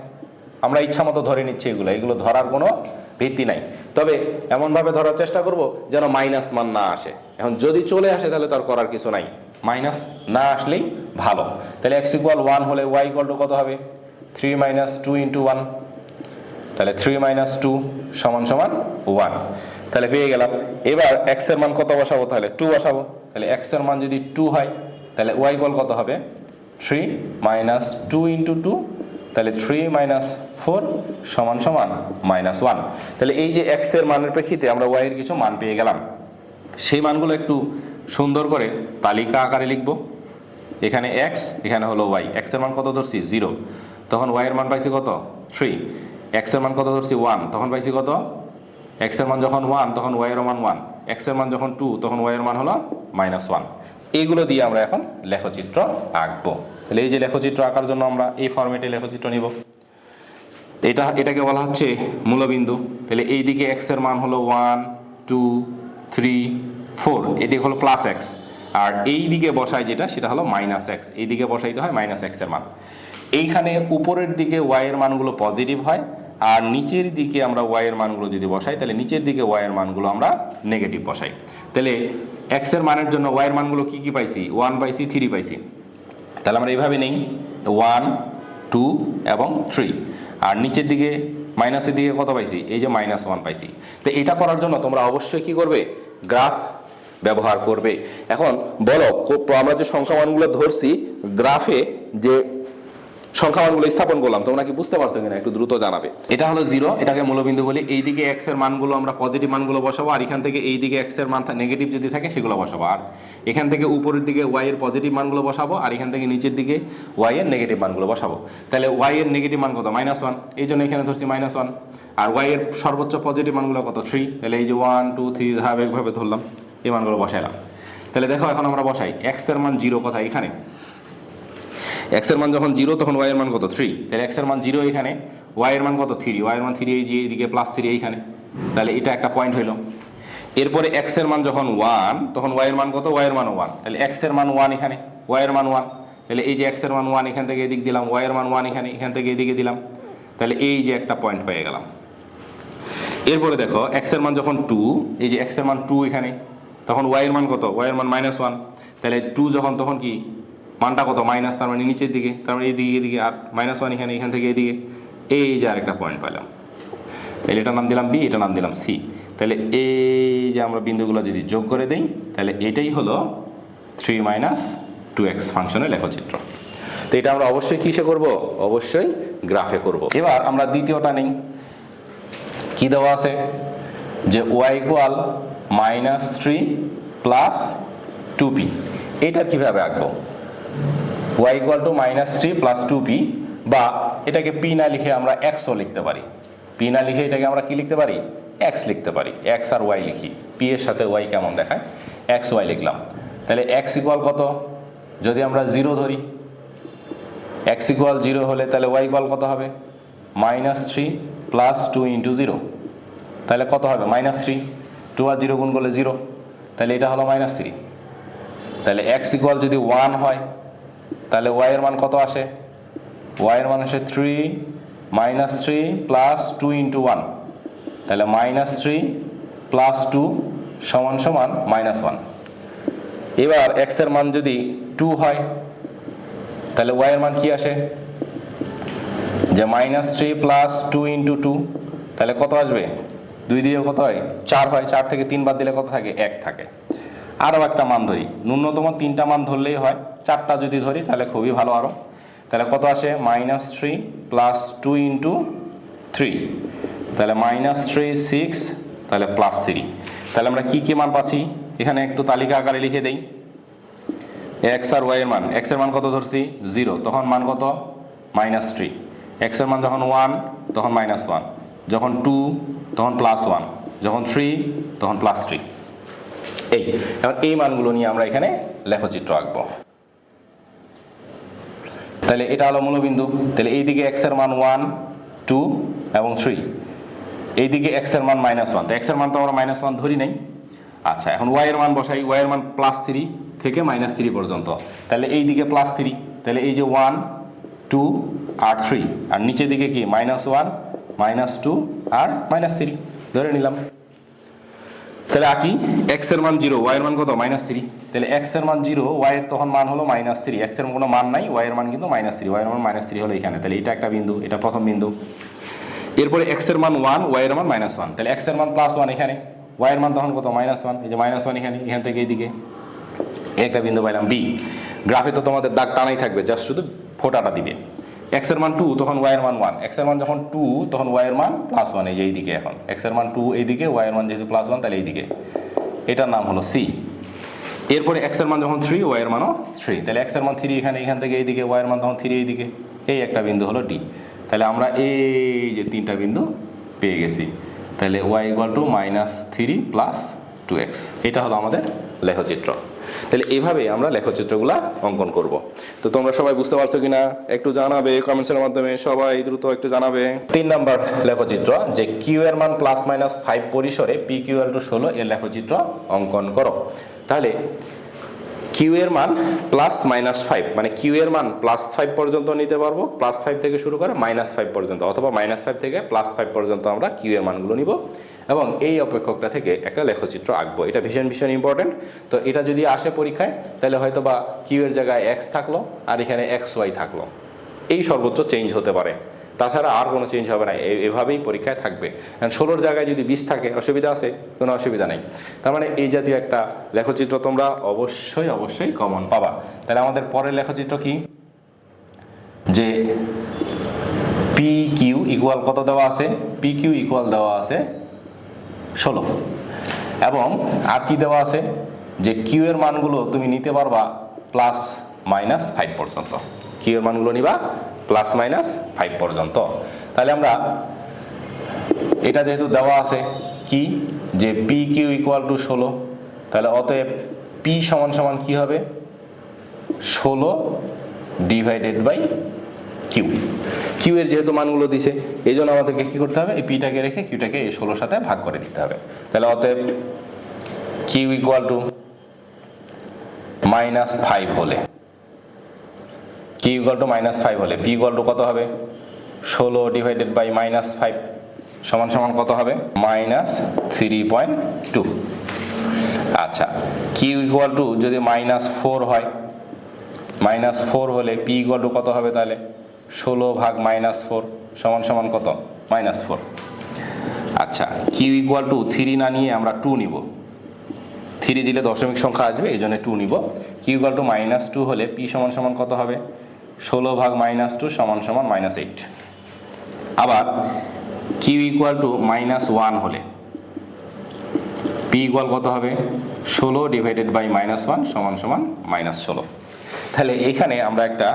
আমরা ইচ্ছা মতো ধরে নিচ্ছি, এগুলো ধরার কোনো ভিত্তি নাই, তবে এমনভাবে ধরার চেষ্টা করব যেন মাইনাস মান না আসে। এখন যদি চলে আসে তাহলে তার করার কিছু নাই, মাইনাস না আসলেই ভালো। তাহলে x ইকুয়াল 1 হলে y ইকুয়াল টু কত হবে? 3 মাইনাস 2 ইন্টু 1। তাহলে 3 মাইনাস 2 সমান সমান 1। তাহলে পেয়ে গেলাম। এবার x এর মান কত বসাবো? তাহলে 2 বসাবো। তাহলে x এর মান যদি 2 হয় তাহলে y ইকুয়াল কত হবে? 3 মাইনাস 2 ইন্টু 2, তাহলে 3 মাইনাস 4 সমান সমান মাইনাস 1। তাহলে এই যে x এর মানের প্রেক্ষিতে আমরা y এর কিছু মান পেয়ে গেলাম। সেই মানগুলো একটু সুন্দর করে তালিকা আকারে লিখব। এখানে x, এখানে হলো y। x এর মান কত ধরছি? 0, তখন y এর মান পাইছি কত? 3। x এর মান কত ধরছি? 1, তখন পাইছি কত? x এর মান যখন 1 তখন y এর মান 1, x এর মান যখন 2 তখন y এর মান হলো -1। এইগুলো দিয়ে আমরা এখন লেখচিত্র আঁকবো। তাহলে এই যে লেখচিত্র আঁকার জন্য আমরা এই ফরম্যাটে লেখচিত্র নিব। এটাকে বলা হচ্ছে মূলবিন্দু। তাহলে এই দিকে x এর মান হলো 1 2 3 4, এটি হলো প্লাস x, আর এই দিকে বসায় যেটা সেটা হলো মাইনাস x। এই দিকে বসাইতে হয় মাইনাস x এর মান। এইখানে উপরের দিকে y এর মানগুলো পজিটিভ হয়, আর নিচের দিকে আমরা y এর মানগুলো যদি বসাই তাহলে নিচের দিকে y এর মানগুলো আমরা নেগেটিভ বসাই। তাহলে x এর মানের জন্য y এর মানগুলো কি কি পাইছি? 1 পাইছি, 3 পাইছি। তাহলে আমরা এইভাবে নেই 1 2 এবং 3, আর নিচের দিকে মাইনাসের দিকে কত পাইছি? এই যে -1 পাইছি। তো এটা করার জন্য তোমরা অবশ্যই কি করবে? গ্রাফ ব্যবহার করবে। এখন বলো, আমরা যে সংখ্যামানগুলো ধরছি গ্রাফে যে সংখ্যামানগুলো স্থাপন করলাম, তোমরা কি বুঝতে পারছো কিনা একটু দ্রুত জানাবে। এটা হলো 0, এটাকে মূলবিন্দু বলি। এই দিকে x এর মানগুলো আমরা পজিটিভ মানগুলো বসাবো, আর এখান থেকে এই দিকে x এর মান নেগেটিভ যদি থাকে সেগুলো বসাবো, আর এখান থেকে উপরের দিকে y এর পজিটিভ মানগুলো বসাবো, আর এখান থেকে নিচের দিকে y এর নেগেটিভ মানগুলো বসাবো। তাহলে y এর নেগেটিভ মান কত? -1, এই জন্য এখানে ধরছি -1। আর y এর সর্বোচ্চ পজিটিভ মানগুলো কত? 3। তাহলে এই যে 1 2 3 ধারাবাহিকভাবে ধরলাম, এই মানগুলো বসাইলাম। তাহলে দেখো এখন আমরা বসাই x এর মান 0 কোথায়? এখানে। x এর মান যখন 0 তখন y এর মান কত? 3। তাহলে x এর মান 0 এখানে, y এর মান কত? 3। y এর মান 3 এই যে এইদিকে +3 এইখানে। তাহলে এটা একটা পয়েন্ট হইল। এরপরে x এর মান যখন 1 তখন y এর মান কত? y এর মান 1। তাহলে x এর মান 1 এখানে, y এর মান 1। তাহলে এই যে x এর মান 1 এখান থেকে এদিক দিলাম, y এর মান 1 এখানে, এখান থেকে এদিকে দিলাম। তাহলে এই যে একটা পয়েন্ট পেয়ে গেলাম। এরপরে দেখো x এর মান যখন 2, এই যে x এর মান 2 এখানে, তখন y এর মান কত? y এর মান -1। তাহলে 2 যখন, তখন কি মানটা কত? মাইনাস, তার মানে নিচের দিকে, তার মানে এইদিকে এদিকে, আর -1 এখানে, এখান থেকে এদিকে। এই যে আরেকটা পয়েন্ট পেলাম। তাহলে এটার নাম দিলাম b, এটা নাম দিলাম c। তাহলে এই যে আমরা বিন্দুগুলো যদি যোগ করে দেই তাহলে এটাই হলো 3 - 2x ফাংশনের লেখচিত্র। তো এটা আমরা অবশ্যই কিসে করব? অবশ্যই গ্রাফে করব। এবার আমরা দ্বিতীয়টা নেই। কি দেওয়া আছে? যে y ইকুয়াল -3 প্লাস 2p। এটার কিভাবে আঁকবো? y equal to -3 plus 2p, বা এটাকে p না লিখে আমরা x ও লিখতে পারি। p না লিখে এটাকে আমরা কি লিখতে পারি? x লিখতে পারি। x আর y লিখি, p এর সাথে y কেমন দেখায়, x y লিখলাম। তাহলে x ইকুয়াল কত? যদি আমরা 0 ধরি, x ইকুয়াল 0 হলে তাহলে y ইকুয়াল কত হবে? -3 প্লাস 2 ইন্টু 0। তাহলে কত হবে? -3। 2 আর 0 গুণ করলে 0, তাহলে এটা হলো -3। তাহলে x ইকুয়াল যদি 1 হয় তাহলে y এর মান কত আসে? y এর মান আসে 3 -3 প্লাস 2 ইন্টু 1। তাহলে -3 প্লাস 2 সমান সমান -1। এবার x এর মান যদি 2 হয় তাহলে y এর মান কি আসে? যে -3 প্লাস 2 ইন্টু 2, তাহলে কত আসবে? 2 দিয়ে কত হয়? 4 হয়। 4 থেকে 3 বাদ দিলে কত থাকে? 1 থাকে। আরও একটা মান ধরি, ন্যূনতম 3টা মান ধরলেই হয়, 4টা যদি ধরি তাহলে খুবই ভালো আরও। তাহলে কত আসে? -3 প্লাস 2 ইন্টু 3, তাহলে -3 6, তাহলে +3। তাহলে আমরা কি কি মান পাচ্ছি এখানে একটু তালিকা আকারে লিখে দেই। x আর y এর মান, x এর মান কত ধরছি? 0, তখন মান কত? -3। x এর মান যখন 1 তখন -1, যখন 2 তখন +1, যখন 3 তখন +3। এখন এই মানগুলো নিয়ে আমরা এখানে লেখচিত্র আঁকবো। তাহলে এটা হলো মূলবিন্দু। তাহলে এইদিকে x এর মান 1 2 এবং 3, এইদিকে x এর মান -1। তো x এর মান তো আমরা -1 ধরি নাই। আচ্ছা, এখন y এর মান বসাই। y এর মান +3 থেকে -3 পর্যন্ত। তাহলে এইদিকে +3, তাহলে এই যে 1 2 আর 3, আর নিচের দিকে কি? -1 -2 আর -3 ধরে নিলাম। তাহলে আঁকি x এর মান 0, y এর মান কত -3। তাহলে x এর মান 0, y এর তখন মান হলো -3, x এর কোনো মান নাই, y এর মান কিন্তু -3, y এর মান -3 হলো এখানে। তাহলে এটা একটা বিন্দু, এটা প্রথম বিন্দু। এরপরে x এর মান 1, y এর মান -1, তাহলে x এর মান +1 এখানে, y এর মান তখন কত -1, এই যে -1 এখানে, এখান থেকে এইদিকে একটা বিন্দু পাইলাম বি। গ্রাফে তো তোমাদের দাগ টানাই থাকবে, জাস্ট শুধু ফোঁটাটা দিবে। x এর মান 2, তখন y এর মান 1, x এর মান যখন 2 তখন y এর মান +1, এই যে এইদিকে। এখন x এর মান 2 এইদিকে, y এর মান যেহেতু +1 তাহলে এইদিকে, এটার নাম হলো সি। এরপরে x এর মান যখন 3, y এর মানও 3, তাহলে x এর মান 3 এখানে, এখান থেকে এইদিকে, y এর মান তখন 3 এইদিকে, এই একটা বিন্দু হলো ডি। তাহলে আমরা এই যে তিনটা বিন্দু পেয়ে গেছি। তাহলে y = -3 + 2x, এটা হলো আমাদের লেখচিত্র। তাহলে এইভাবে আমরা লেখচিত্রগুলো অঙ্কন করব। তো তোমরা সবাই বুঝতে পারছো কিনা একটু জানাবে কমেন্টসের মাধ্যমে, সবাই দ্রুত একটু জানাবে। 3 নাম্বার লেখচিত্র, যে q এর মান +-5 পরিসরে p q = 16 এর লেখচিত্র অঙ্কন করো। তাহলে q এর মান +-5, মানে q এর মান +5 পর্যন্ত নিতে পারবো, +5 থেকে শুরু করে -5 পর্যন্ত, অথবা -5 থেকে +5 পর্যন্ত আমরা q এর মানগুলো নিব এবং এই অপেক্ষকটা থেকে একটা লেখচিত্র আঁকবো। এটা ভীষণ ভীষণ ইম্পর্টেন্ট। তো এটা যদি আসে পরীক্ষায়, তাহলে হয়তো বা q এর জায়গায় x থাকলো আর এখানে xy থাকলো, এই সর্বোচ্চ চেঞ্জ হতে পারে, তাছাড়া আর কোনো চেঞ্জ হবে না, এভাবেই পরীক্ষায় থাকবে। 16-র জায়গায় যদি 20 থাকে, অসুবিধা আছে? কোনো অসুবিধা নেই। তার মানে এই জাতীয় একটা লেখচিত্র তোমরা অবশ্যই অবশ্যই কমন পাবা। তাহলে আমাদের পরের লেখচিত্র কি, যে পি কিউ ইকুয়াল কত দেওয়া আছে, পি কিউ ইকুয়াল দেওয়া আছে 16, এবং আর কি দেওয়া আছে, যে কিউ এর মানগুলো তুমি নিতে পারবা +-5 পর্যন্ত, কিউ এর মানগুলো নিবা +-5 পর্যন্ত। তাহলে আমরা এটা যেহেতু দেওয়া আছে কি, যে পি কিউ = 16, তাহলে অতএব পি সমান কি হবে, 16 / কিউ। কিউ এর যেহেতু মানগুলো দিছে, এই জন্য আমাদেরকে কি করতে হবে, এই পিটাকে রেখে কিউটাকে এই 16-র সাথে ভাগ করে দিতে হবে। তাহলে অতএব কিউ = -5 হলে, কিউ = -5 হলে পি কত হবে, 16 / -5 সমান কত হবে, -3.2। আচ্ছা, কিউ = যদি -4 হয়, -4 হলে পি কত হবে, তাহলে 16 ভাগ -4 সমান কত, -4। আচ্ছা, কিউ = 3 না নিয়ে আমরা 2 নিব, 3 দিলে দশমিক সংখ্যা আসবে, এই জন্য 2 নিব। কিউ = -2 হলে পি সমান কত হবে, 16 ভাগ -2 সমান -8। আবার কিউ = -1 হলে পি কত হবে, 16 / -1 সমান -16। তাহলে এইখানে আমরা একটা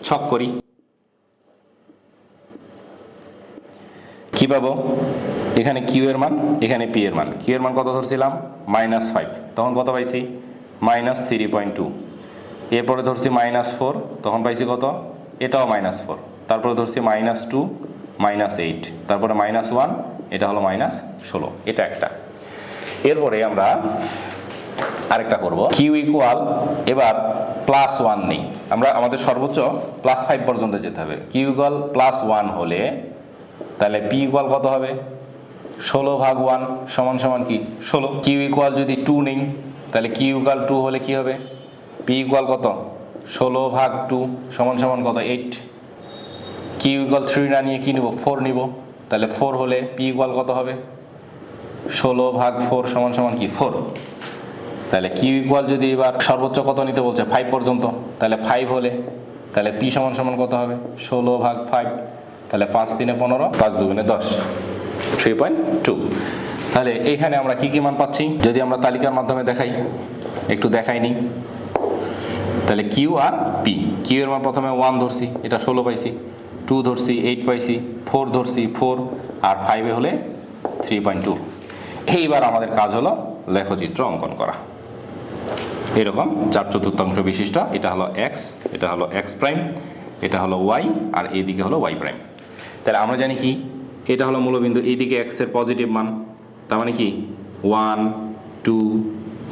ছক করি, কি পাবো, এখানে কিউ এর মান, এখানে পি এর মান। কিউ এর মান কত ধরছিলাম, -5, তখন কত পাইছি, -3.2। এরপরে ধরছি -4, তখন পাইছি কত, এটাও -4। তারপরে ধরছি -2, -8, তারপরে -1, এটা হলো -16, এটা একটা। এরপরে আমরা আরেকটা করব, কিউ ইকুয়াল, এবার +1 নেই আমরা, আমাদের সর্বোচ্চ +5 পর্যন্ত যেতে হবে। কিউ ইকুয়াল +1 হলে তাহলে পি ইকুয়াল কত হবে, 16 ভাগ 1 সমান কি 16। কিউ ইকুয়াল যদি 2 নেই, তাহলে কিউ ইকুয়াল 2 হলে কি হবে, পি ইকুয়াল কত, 16 ভাগ 2 সমান কত, 8। কিউ ইকুয়াল 3 না নিয়ে কি নিব, 4 নিব, তাহলে 4 হলে পি ইকুয়াল কত হবে, 16 ভাগ 4 সমান কি 4। তাহলে কিউ ইকুয়াল যদি এবার সর্বোচ্চ কত নিতে বলছে, 5 পর্যন্ত, তাহলে 5 হলে তাহলে পি সমান কত হবে, 16 ভাগ 5, তাহলে 5 × 3 = 15, 5 × 2 = 10, 3.2। তাহলে এইখানে আমরা কি মান পাচ্ছি, যদি আমরা তালিকার মাধ্যমে দেখাই, একটু দেখাই নি। তাহলে কিউ আর পি, কিউ এর মান প্রথমে 1 ধরছি, এটা 16 পাইছি, 2 ধরছি 8 পাইছি, 4 ধরছি 4, আর 5 হলে 3.2। এইবার আমাদের কাজ হলো লেখচিত্র অঙ্কন করা। এরকম 4/4 বিশিষ্ট, এটা হলো x, এটা হলো x প্রাইম, এটা হলো y, আর এইদিকে হলো y প্রাইম। তাহলে আমরা জানি কি, এটা হলো মূলবিন্দু, এইদিকে x এর পজিটিভ মান, তার মানে কি 1, 2,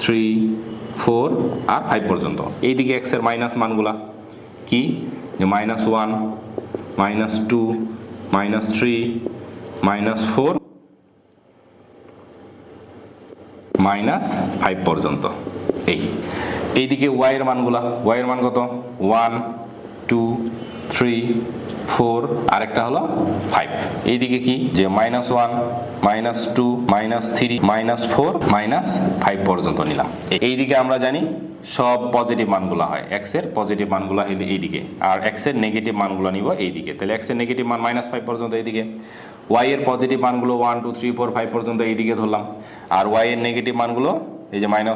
3, 4 আর 5 পর্যন্ত। এইদিকে x এর মাইনাস মানগুলা কি, যে -1, -2, -3, -4, -5 পর্যন্ত। এইদিকে ওয়াই এর মানগুলা, ওয়াই এর মান কত 1 2 3 4 আরেকটা হলো 5। এইদিকে কি যে -1 -2 -3 -4 -5 পর্যন্ত নিলাম। এইদিকে আমরা জানি সব পজিটিভ মানগুলো হয়, x এর পজিটিভ মানগুলো এইদিকে, আর x এর নেগেটিভ মানগুলো নিব এইদিকে। তাহলে x এর নেগেটিভ মান -5 পর্যন্ত এইদিকে, y এর পজিটিভ মানগুলো 1 2 3 4 5 পর্যন্ত এইদিকে ধরলাম, আর y এর নেগেটিভ মানগুলো এই যে -1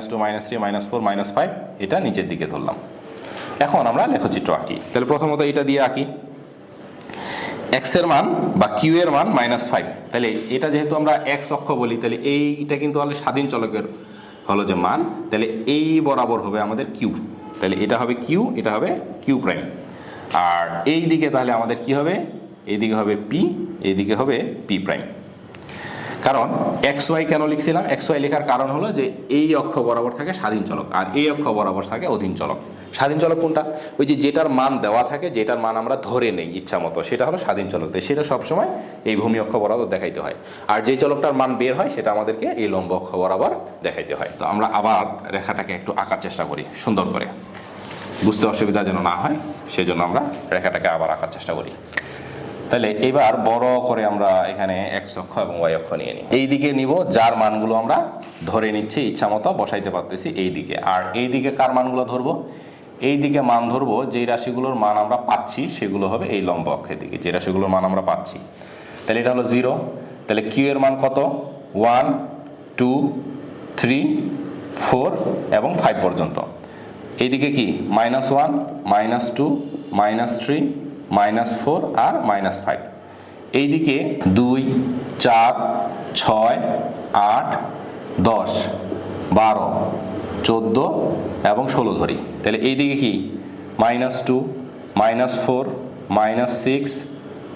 -2 -3 -4 -5 এটা নিচের দিকে ধরলাম। এখন আমরা লেখচিত্র আঁকি। তাহলে প্রথমত এটা দিয়ে আঁকি, x এর মান বা q এর মান -5। তাহলে এটা যেহেতু আমরা x অক্ষ বলি, তাহলে এইটা কিন্তু হলো স্বাধীন চলকের হলো যে মান, তাহলে এই বরাবর হবে আমাদের q। তাহলে এটা হবে q, এটা হবে q প্রাইম। আর এই দিকে তাহলে আমাদের কি হবে, এইদিকে হবে p, এইদিকে হবে p প্রাইম। কারণ xy কেন লিখছিলাম, xy লেখার কারণ হলো যে এই অক্ষ বরাবর থাকে স্বাধীন চলক, আর এই অক্ষ বরাবর থাকে অধীন চলক। স্বাধীন চলক কোনটা, ওই যে যেটার মান দেওয়া থাকে, যেটার মান আমরা ধরে নেই ইচ্ছা মতো, সেটা হলো স্বাধীন চলক। সেটা সবসময় এই ভূমি অক্ষ বরাবর দেখাইতে হয়, আর যে চলকটার মান বের হয় সেটা আমাদেরকে এই লম্ব অক্ষ বরাবর দেখাইতে হয়। তো আমরা আবার রেখাটাকে একটু আঁকার চেষ্টা করি সুন্দর করে, বুঝতে অসুবিধা যেন না হয় সেজন্য আমরা রেখাটাকে আবার আঁকার চেষ্টা করি। তাহলে এবার বড় করে আমরা এখানে x অক্ষ এবং y অক্ষ নিয়ে নিই। এই দিকে নিব যার মানগুলো আমরা ধরে নিচ্ছি, ইচ্ছা মতো বসাইতে পারতেছি এই দিকে। আর এই দিকে কার মানগুলো ধরবো, এই দিকে মান ধরবো যেই রাশিগুলোর মান আমরা পাচ্ছি সেগুলো হবে এই লম্ব অক্ষের দিকে, যে রাশিগুলোর মান আমরা পাচ্ছি। তাহলে এটা হলো 0, তাহলে q এর মান কত 1 2 3 4 এবং 5 পর্যন্ত। এইদিকে কি -1 -2 -3 -4 আর -5। এইদিকে 2 4 6 8 10 12 14 এবং 16 ধরি। তাহলে এইদিকে কি -2 -4 -6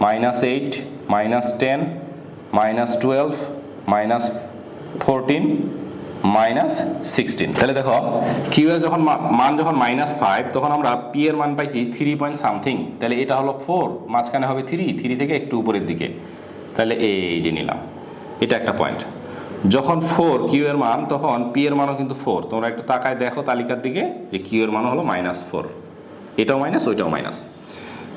-8 -10 -12 -14 -16। তাহলে দেখো কিউ এর যখন মান যখন -5, তখন আমরা পি এর মান পাইছি 3 পয়েন্ট সামথিং। তাহলে এটা হলো 4, মাঝখানে হবে 3 থেকে একটু উপরের দিকে। তাহলে এই যে নিলাম, এটা একটা পয়েন্ট। যখন 4 কিউ এর মান, তখন পি এর মানও কিন্তু 4। তোমরা একটু তাকায় দেখো তালিকার দিকে যে কিউ এর মানও হলো -4, এটাও মাইনাস ওইটাও মাইনাস।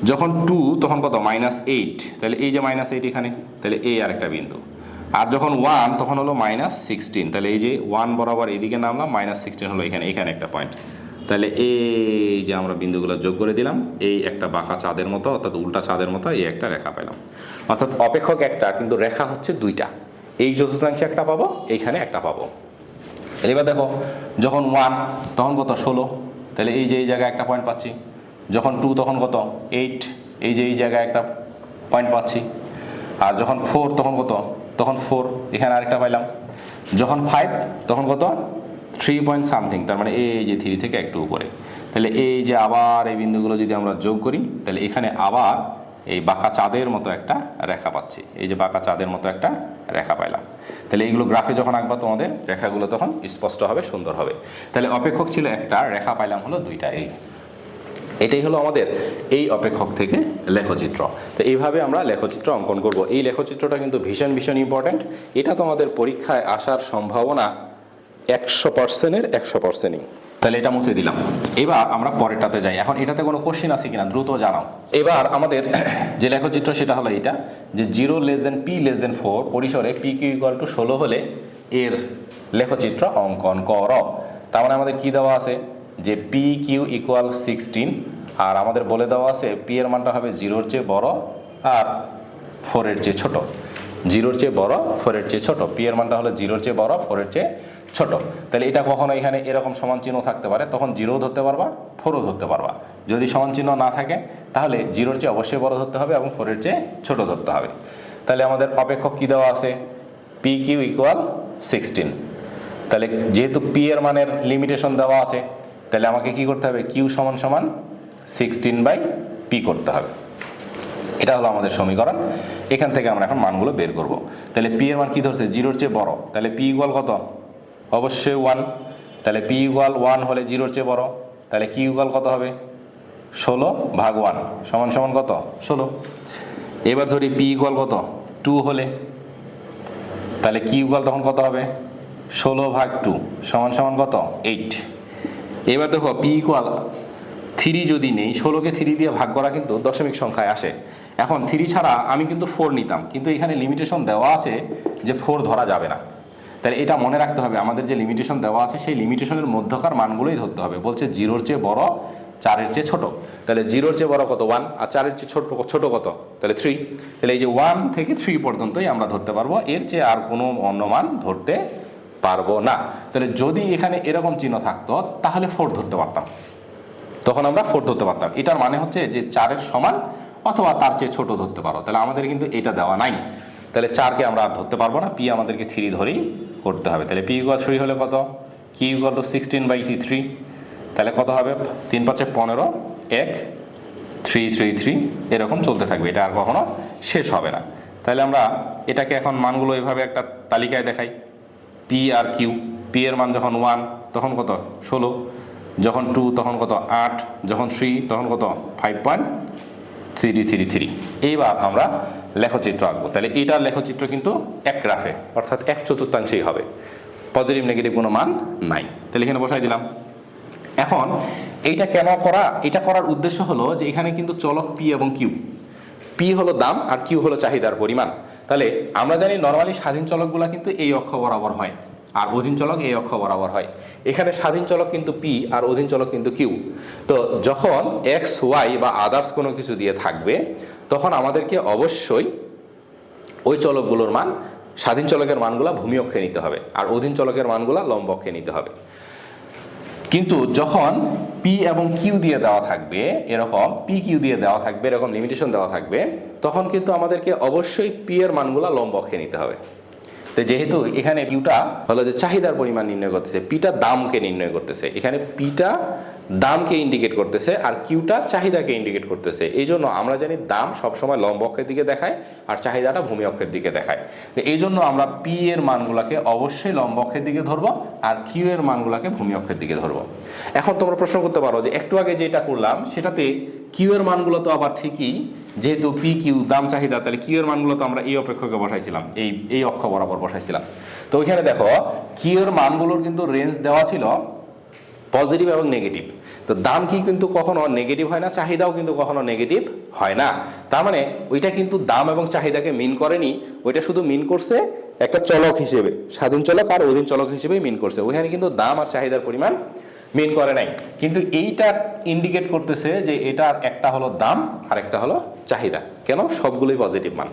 যখন 2 তখন কত -8, তাহলে এই যে -8 এখানে, তাহলে এই আরেকটা বিন্দু। আর যখন 1 তখন হলো -16, তাহলে এই যে 1 বরাবর এইদিকে নামলাম, -16 হলো এখানে, এখানে একটা পয়েন্ট। তাহলে এই যে আমরা বিন্দুগুলো যোগ করে দিলাম, এই একটা বাঁকা চাঁদের মতো, অর্থাৎ উল্টা চাঁদের মতো এই একটা রেখা পেলাম। অর্থাৎ অপেক্ষক একটা, কিন্তু রেখা হচ্ছে দুইটা। এই চতুর্থাংশে একটা পাবো, এইখানে একটা পাবো। এবার দেখো যখন 1 তখন কত 16, তাহলে এই যে এই জায়গায় একটা পয়েন্ট পাচ্ছি। যখন 2 তখন কত 8, এই যে এই জায়গায় একটা পয়েন্ট পাচ্ছি। আর যখন 4 তখন কত, তখন 4, এখানে আরেকটা পাইলাম। যখন 5 তখন কত 3 পয়েন্ট সামথিং, তার মানে এই যে 3 থেকে একটু উপরে। তাহলে এই যে আবার এই বিন্দুগুলো যদি আমরা যোগ করি, তাহলে এখানে আবার এই বাঁকা চাঁদের মতো একটা রেখা পাচ্ছি। এই যে বাঁকা চাঁদের মতো একটা রেখা পাইলাম। তাহলে এইগুলো গ্রাফে যখন আঁকবা তোমাদের রেখাগুলো তখন স্পষ্ট হবে, সুন্দর হবে। তাহলে অপেক্ষক ছিল একটা, রেখা পাইলাম হলো দুইটা। এটাই হলো আমাদের এই অপেক্ষক থেকে লেখচিত্র। তো এইভাবে আমরা লেখচিত্র অঙ্কন করব। এই লেখচিত্রটা কিন্তু ভীষণ ভীষণ ইম্পর্ট্যান্ট। এটা তোমাদের পরীক্ষায় আসার সম্ভাবনা 100%-এর 100%ই। তাহলে এটা মুছে দিলাম। এবার আমরা পরেরটাতে যাই। এখন এটাতে কোনো কোশ্চেন আছে কিনা দ্রুত জানাও। এবার আমাদের যে লেখচিত্র সেটা হলো এটা, যে 0 p 4 পরিসরে PQ = 16 হলে এর লেখচিত্র অঙ্কন কর। তার মানে আমাদের কি দেওয়া আছে, যে PQ = 16, আর আমাদের বলে দেওয়া আছে পি এর মানটা হবে 0-র চেয়ে বড় আর 4-এর চেয়ে ছোট। 0-র চেয়ে বড়, 4-এর চেয়ে ছোট। পি এর মানটা হলো 0-র চেয়ে বড়, 4-এর চেয়ে ছোট। তাহলে এটা কখনো এখানে এরকম সমান চিহ্ন থাকতে পারে, তখন 0ও ধরতে পারবা, 4ও ধরতে পারবা। যদি সমান চিহ্ন না থাকে তাহলে 0-র চেয়ে অবশ্যই বড় ধরতে হবে এবং 4-এর চেয়ে ছোট ধরতে হবে। তাহলে আমাদের অপেক্ষক কি দেওয়া আছে, PQ = 16। তাহলে যেহেতু পি এর মানের লিমিটেশন দেওয়া আছে, তাহলে আমাকে কি করতে হবে, Q = 16/P করতে হবে। এটা হলো আমাদের সমীকরণ। এখান থেকে আমরা এখন মানগুলো বের করব। তাহলে পি এর মান কি ধরছে, 0-র চেয়ে বড়। তাহলে P = কত, অবশ্যই 1। তাহলে P = 1 হলে 0-র চেয়ে বড়, তাহলে Q = কত হবে, 16/1 সমান কত, 16। এবার ধরি P = কত, 2 হলে, তাহলে Q তখন কত হবে, 16/2 সমান সমান কত 8। এবার দেখো পি ইকুয়াল 3 যদি নেই, 16কে 3 দিয়ে ভাগ করা কিন্তু দশমিক সংখ্যায় আসে। এখন 3 ছাড়া আমি কিন্তু 4 নিতাম, কিন্তু এখানে লিমিটেশন দেওয়া আছে যে 4 ধরা যাবে না। তাহলে এটা মনে রাখতে হবে, আমাদের যে লিমিটেশন দেওয়া আছে সেই লিমিটেশনের মধ্যকার মানগুলোই ধরতে হবে। বলছে 0-র চেয়ে বড়, 4-এর চেয়ে ছোট। তাহলে 0-র চেয়ে বড় কত 1, আর 4-এর চেয়ে ছোট কত, তাহলে 3। তাহলে এই যে 1 থেকে 3 পর্যন্তই আমরা ধরতে পারবো, এর চেয়ে আর কোনো অন্য মান ধরতে পারবো না। তাহলে যদি এখানে এরকম চিহ্ন থাকতো তাহলে 4 ধরতে পারতাম, তখন আমরা 4 ধরতে পারতাম। এটার মানে হচ্ছে যে 4-এর সমান অথবা তার চেয়ে ছোট ধরতে পারো। তাহলে আমাদের কিন্তু এটা দেওয়া নাই, তাহলে 4কে আমরা আর ধরতে পারবো না, পি আমাদেরকে 3 ধরেই করতে হবে। তাহলে পি ইকুয়াল 3 হলে কত, কি ইকুয়াল টু 16/3। তাহলে কত হবে, 3×5 = 15, 1 3 3 3 এরকম চলতে থাকবে, এটা আর কখনো শেষ হবে না। তাহলে আমরা এটাকে এখন মানগুলো এভাবে একটা তালিকায় দেখাই, পি আর কিউ। পি এর মান যখন 1 তখন কত 16, যখন 2 তখন কত 8, যখন 3 তখন কত 5.333। এইবার আমরা লেখচিত্র আঁকবো। তাহলে এইটার লেখচিত্র কিন্তু এক গ্রাফে, অর্থাৎ 1/4 হবে, পজিটিভ নেগেটিভ কোনো মান নাই। তাহলে এখানে বসাই দিলাম। এখন এইটা কেন করা, এটা করার উদ্দেশ্য হলো যে এখানে কিন্তু চলক পি এবং কিউ, পি হলো দাম আর কিউ হলো চাহিদার পরিমাণ। তাহলে আমরা জানি নরমালি স্বাধীন চলকগুলো কিন্তু এই অক্ষ বরাবর হয়, আর অধীন চলক এই অক্ষ বরাবর হয়। এখানে স্বাধীন চলক কিন্তু পি আর অধীন চলক কিন্তু কিউ। তো যখন এক্স ওয়াই বা আদার্স কোনো কিছু দিয়ে থাকবে, তখন আমাদেরকে অবশ্যই ওই চলকগুলোর মান, স্বাধীন চলকের মানগুলা ভূমি অক্ষে নিতে হবে আর অধীন চলকের মানগুলা লম্ব অক্ষে নিতে হবে। কিন্তু যখন পি এবং কিউ দিয়ে দেওয়া থাকবে, এরকম পি কিউ দিয়ে দেওয়া থাকবে, এরকম লিমিটেশন দেওয়া থাকবে, তখন কিন্তু আমাদেরকে অবশ্যই পি এর মানগুলা লম্ব অক্ষে নিতে হবে। তো যেহেতু এখানে কিউটা হলো যে চাহিদার পরিমাণ নির্ণয় করতেছে, পিটা দামকে নির্ণয় করতেছে, এখানে পিটা দামকে ইন্ডিকেট করতেছে আর কিউটা চাহিদাকে ইন্ডিকেট করতেছে। এই জন্য আমরা জানি দাম সবসময় লম্ব অক্ষের দিকে দেখায় আর চাহিদাটা ভূমি অক্ষের দিকে দেখায়। তো এই জন্য আমরা পি এর মানগুলাকে অবশ্যই লম্ব অক্ষের দিকে ধরবো আর কিউ এর মানগুলাকে ভূমি অক্ষের দিকে ধরবো। এখন তোমরা প্রশ্ন করতে পারো যে একটু আগে যেটা করলাম সেটাতে কিউ এর মানগুলো তো আবার ঠিকই, যেহেতু পি কিউ দাম চাহিদা, তাহলে কিউ এর মানগুলো তো আমরা এই অপেক্ষকে বসাইছিলাম, এই অক্ষ বরাবর বসাইছিলাম। তো ওইখানে দেখো কিউ এর মানগুলোর কিন্তু রেঞ্জ দেওয়া ছিল পজিটিভ এবং নেগেটিভ। তো দাম কি কিন্তু কখনো নেগেটিভ হয় না, চাহিদাও কিন্তু কখনো নেগেটিভ হয় না। তার মানে ওইটা কিন্তু দাম এবং চাহিদাকে মিন করেনি, ওইটা শুধু মিন করছে একটা চলক হিসেবে, স্বাধীন চলক আর অধীন চলক হিসেবেই মিন করছে। ওইখানে কিন্তু দাম আর চাহিদার পরিমাণ মিন করে নাই। কিন্তু এইটা ইন্ডিকেট করতেছে যে এটার একটা হলো দাম আর একটা হলো চাহিদা। কেন? সবগুলোই পজিটিভ মান।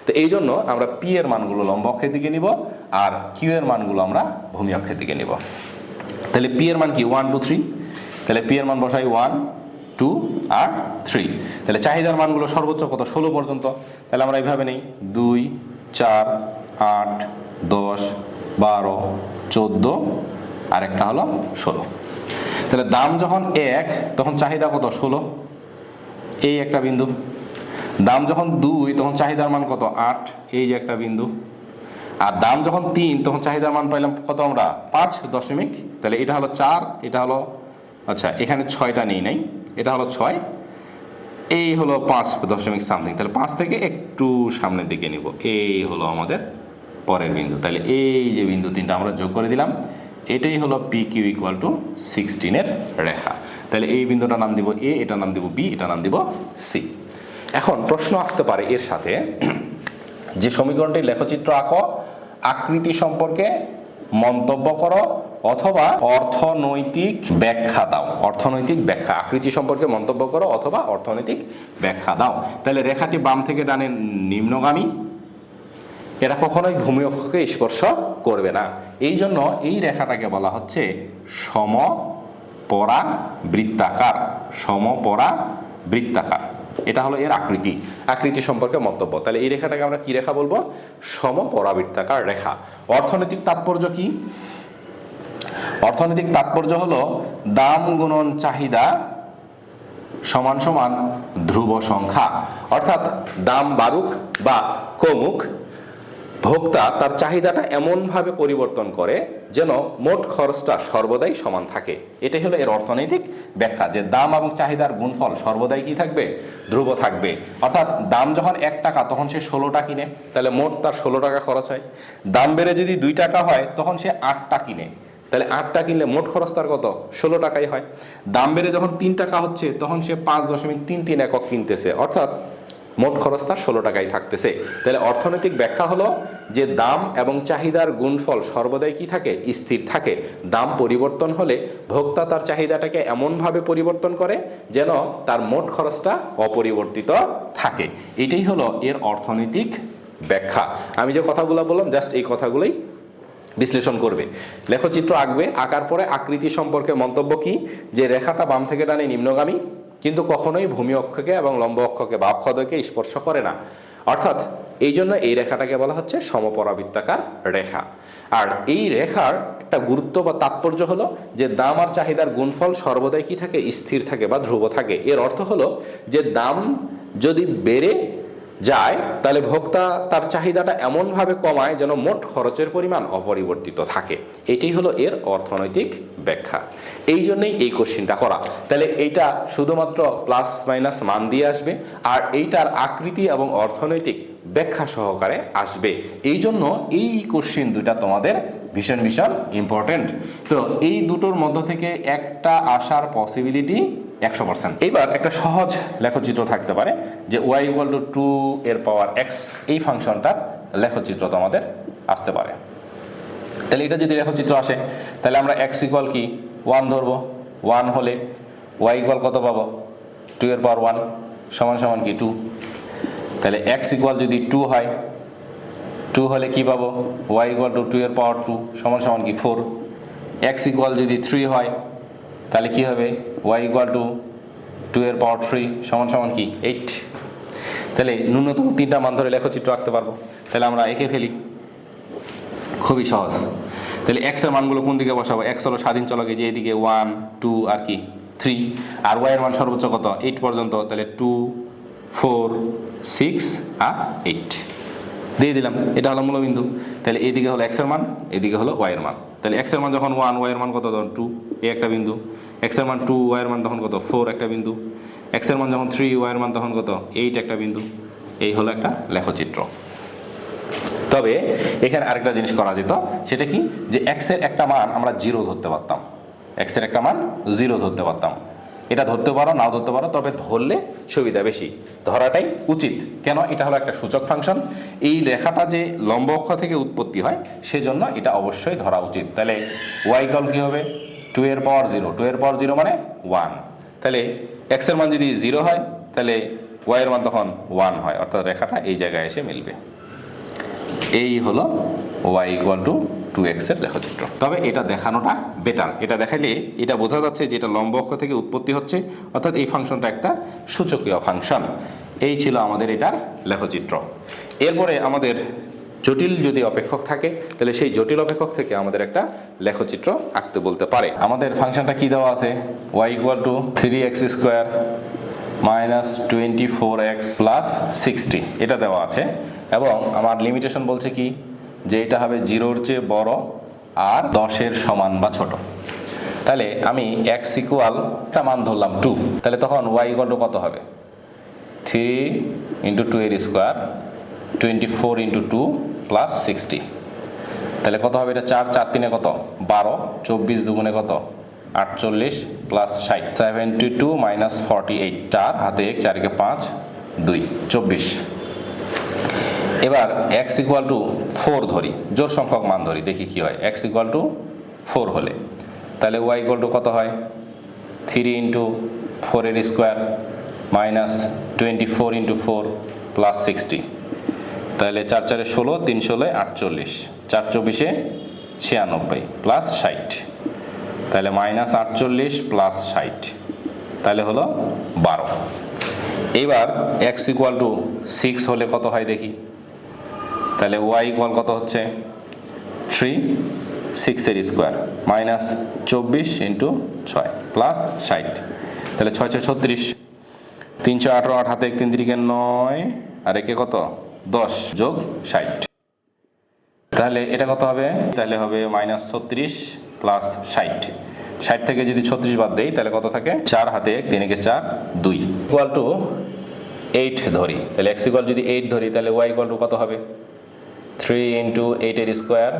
তো এই জন্য আমরা পি এর মানগুলো লম্ব অক্ষের দিকে নিব আর কিউ এর মানগুলো আমরা ভূমি অক্ষের দিকে নিব। তাহলে পি এর মান কি 1 2 3, তাহলে পি এর মান বসাই 1 2 আর 3। তাহলে চাহিদার মানগুলো সর্বোচ্চ কত 16 পর্যন্ত। তাহলে আমরা এইভাবে নেই 2 4 8 10 12 14 আর একটা হলো 16। তাহলে দাম যখন 1 তখন চাহিদা কত 16, এই একটা বিন্দু। দাম যখন 2 তখন চাহিদার মান কত 8, এই যে একটা বিন্দু। আর দাম যখন 3 তখন চাহিদার মান পাইলাম কত আমরা 5 দশমিক। তাহলে এটা হলো 4, এটা হলো, আচ্ছা এখানে 6টা নেই নাই, এটা হলো 6, এই হলো 5 দশমিক সামথিং। তাহলে 5 থেকে একটু সামনের দিকে নিব, এই হলো আমাদের পরের বিন্দু। তাহলে এই যে বিন্দু 3টা আমরা যোগ করে দিলাম, এটাই হলো পি কিউ ইকুয়াল টু 16 এর রেখা। তাহলে এই বিন্দুটার নাম দিব এ, এটার নাম দিব বি, এটার নাম দিব সি। এখন প্রশ্ন আসতে পারে এর সাথে যে সমীকরণটির লেখচিত্র আঁকো, আকৃতি সম্পর্কে মন্তব্য করো অথবা অর্থনৈতিক ব্যাখ্যা দাও। অর্থনৈতিক ব্যাখ্যা, আকৃতি সম্পর্কে মন্তব্য করো অথবা অর্থনৈতিক ব্যাখ্যা দাও। তাহলে রেখাটি বাম থেকে ডানে নিম্নগামী, এরা কখনোই ভূমি অক্ষকে স্পর্শ করবে না। এই জন্য এই রেখাটাকে বলা হচ্ছে সমপরাবৃত্তাকার। সমপরাবৃত্তাকার, এটা হলো এর আকৃতি। আকৃতি সম্পর্কে মন্তব্য। তাহলে এই রেখাটাকে আমরা কি রেখা বলবো? সমপরাবৃত্তাকার রেখা। অর্থনৈতিক তাৎপর্য কি? অর্থনৈতিক তাৎপর্য হলো দাম গুণন চাহিদা সমান সমান ধ্রুব সংখ্যা। অর্থাৎ দাম বাড়ুক বা কমুক, ভোক্তা তার চাহিদাটা এমনভাবে পরিবর্তন করে যেন মোট খরচটা সর্বদাই সমান থাকে। এটাই হলো এর অর্থনৈতিক ব্যাখ্যা, যে দাম এবং চাহিদার গুণফল সর্বদাই কি থাকবে, ধ্রুব থাকবে। অর্থাৎ দাম যখন 1 টাকা তখন সে 16টা কিনে, তাহলে মোট তার 16 টাকা খরচ হয়। দাম বেড়ে যদি 2 টাকা হয় তখন সে 8টা কিনে, তাহলে 8টা কিনলে মোট খরচ তার কত, 16 টাকাই হয়। দাম বেড়ে যখন 3 টাকা হচ্ছে তখন সে 5.33 একক কিনতেছে, অর্থাৎ মোট খরচ তার 16 টাকাই থাকতেছে। তাহলে অর্থনৈতিক ব্যাখ্যা হলো যে দাম এবং চাহিদার গুণফল সর্বদাই কি থাকে, স্থির থাকে। দাম পরিবর্তন হলে ভোক্তা তার চাহিদাটাকে এমনভাবে পরিবর্তন করে যেন তার মোট খরচটা অপরিবর্তিত থাকে। এটাই হলো এর অর্থনৈতিক ব্যাখ্যা। আমি যে কথাগুলো বললাম জাস্ট এই কথাগুলোই বিশ্লেষণ করবে। লেখচিত্র আঁকবে, আঁকার পরে আকৃতি সম্পর্কে মন্তব্য কি, যে রেখাটা বাম থেকে ডানে নিম্নগামী, কিন্তু কখনোই ভূমি অক্ষকে এবং লম্ব অক্ষকে বা অক্ষদ্বয়কে স্পর্শ করে না। অর্থাৎ এই জন্য এই রেখাটাকে বলা হচ্ছে সমপরাবৃত্তাকার রেখা। আর এই রেখার একটা গুরুত্ব বা তাৎপর্য হলো যে দাম আর চাহিদার গুণফল সর্বদাই কি থাকে, স্থির থাকে বা ধ্রুব থাকে। এর অর্থ হলো যে দাম যদি বেড়ে যায় তাহলে ভোক্তা তার চাহিদাটা এমনভাবে কমায় যেন মোট খরচের পরিমাণ অপরিবর্তিত থাকে। এটাই হলো এর অর্থনৈতিক ব্যাখ্যা। এই জন্যই এই কোশ্চিনটা করা। তাহলে এইটা শুধুমাত্র প্লাস মাইনাস মান দিয়ে আসবে, আর এইটার আকৃতি এবং অর্থনৈতিক ব্যাখ্যা সহকারে আসবে। এই জন্য এই কোশ্চিন দুটা তোমাদের ভীষণ ভীষণ ইম্পর্টেন্ট। তো এই দুটোর মধ্য থেকে একটা আসার পসিবিলিটি 100%। এবার একটা সহজ লেখচিত্র থাকতে পারে যে y = 2 এর পাওয়ার x, এই ফাংশনটার লেখচিত্র তোমাদের আসতে পারে। তাহলে এটা যদি লেখচিত্র আসে তাহলে আমরা x = কি 1 ধরবো। 1 হলে y = কত পাবো, 2 এর পাওয়ার 1 সমান সমান কি 2। তাহলে x = যদি 2 হয়, 2 হলে কি পাবো, y = 2 এর পাওয়ার 2 সমান সমান কি 4। x = যদি 3 হয় তাহলে কি হবে, y = 2 এর পাওয়ার 3 সমান সমান কি 8। তাহলে ন্যূনতম 3টা মান ধরে লেখচিত্র আঁকতে পারবো। তাহলে আমরা এঁকে ফেলি, খুবই সহজ। তাহলে x এর মানগুলো কোন দিকে বসাবো, x হলো স্বাধীন চলক, এই যে এদিকে 1 2 আর কি 3, আর y এর মান সর্বোচ্চ কত 8 পর্যন্ত, তাহলে 2 4 6 আর 8 দিয়ে দিলাম। এটা হলো মূলবিন্দু। তাহলে এইদিকে হলো x এর মান, এদিকে হলো y এর মান। তাহলে x এর মান যখন 1, y এর মান কত তখন 2, এই একটা বিন্দু। x এর মান 2, y এর মান তখন কত 4 একটা বিন্দু। x এর মান যখন 3, y এর মান তখন কত 8 একটা বিন্দু। এই হলো একটা লেখচিত্র। তবে এখানে আরেকটা জিনিস করা যেত, সেটা কি, যে x এর একটা মান আমরা 0 ধরতে পারতাম। x এর একটা মান 0 ধরতে পারতাম। এটা ধরতে পারো নাও ধরতে পারো, তবে ধরলে সুবিধা বেশি, ধরাটাই উচিত। কেন, এটা হলো একটা সূচক ফাংশন। এই রেখাটা যে লম্ব অক্ষ থেকে উৎপত্তি হয় সেজন্য এটা অবশ্যই ধরা উচিত। তাহলে y = কি হবে 2 এর পাওয়ার 0, 2 এর পাওয়ার 0 মানে 1। তাহলে x এর মান যদি 0 হয় তাহলে y এর মান তখন 1 হয়, অর্থাৎ রেখাটা এই জায়গায় এসে মিলবে। এই হলো y = 2x এর লেখচিত্র। তবে এটা দেখানোটা বেটার, এটা দেখালে এটা বোঝা যাচ্ছে যে এটা লম্ব অক্ষ থেকে উৎপত্তি হচ্ছে, অর্থাৎ এই ফাংশনটা একটা সূচকীয় ফাংশন। এই ছিল আমাদের এটার লেখচিত্র। এরপরে আমাদের জটিল যদি অপেক্ষক থাকে তাহলে সেই জটিল অপেক্ষক থেকে আমাদের একটা লেখচিত্র আঁকতে বলতে পারে। আমাদের ফাংশনটা কি দেওয়া আছে, y = 3x² - 24x + 60 এটা দেওয়া আছে, এবং আমার লিমিটেশন বলছে কি যে এটা হবে 0-র চেয়ে বড় আর 10-এর সমান বা ছোট। তাহলে আমি x = একটা মান ধরলাম 2, তাহলে তখন y = কত হবে 3 × 2 এর স্কোয়ার 24 × 2 + 60। তাহলে কত হবে, এটা 4 4 3 কত 12, 24 2 কত 48 + 60 72 - 48, 4 হাতে 1 4 × 5 2 24। এবার x = 4 ধরি, জোড় সংখ্যক মান ধরি, দেখি কি হয়। x = 4 হলে তাহলে y = কত হয় 3 × 4 এর স্কোয়ার - 24 × 4 + 60। তাহলে 4 4 16, 3 16 48, 4 24 96 + 60। তাহলে -48 + 60, তাহলে হলো 12। এবার x = 6 হলে কত হয় দেখি। তাহলে y = কত হচ্ছে 3 6 এর স্কোয়ার - 24 × 6 + 60। তাহলে 6 6 36, 3 6 18, 8 হাতে 1 3 3 9 আর একে কত 10 + 60। তাহলে এটা কত হবে? তাহলে হবে -36 প্লাস 60। 60 থেকে যদি 36 বাদ দেই তাহলে কত থাকে? 4 হাতে 1, 3 একে 4, 2 ইকুয়াল টু 8 ধরি। তাহলে x ইকুয়াল যদি 8 ধরি তাহলে y ইকুয়াল টু কত হবে? 3 ইন্টু 8 এর স্কোয়ার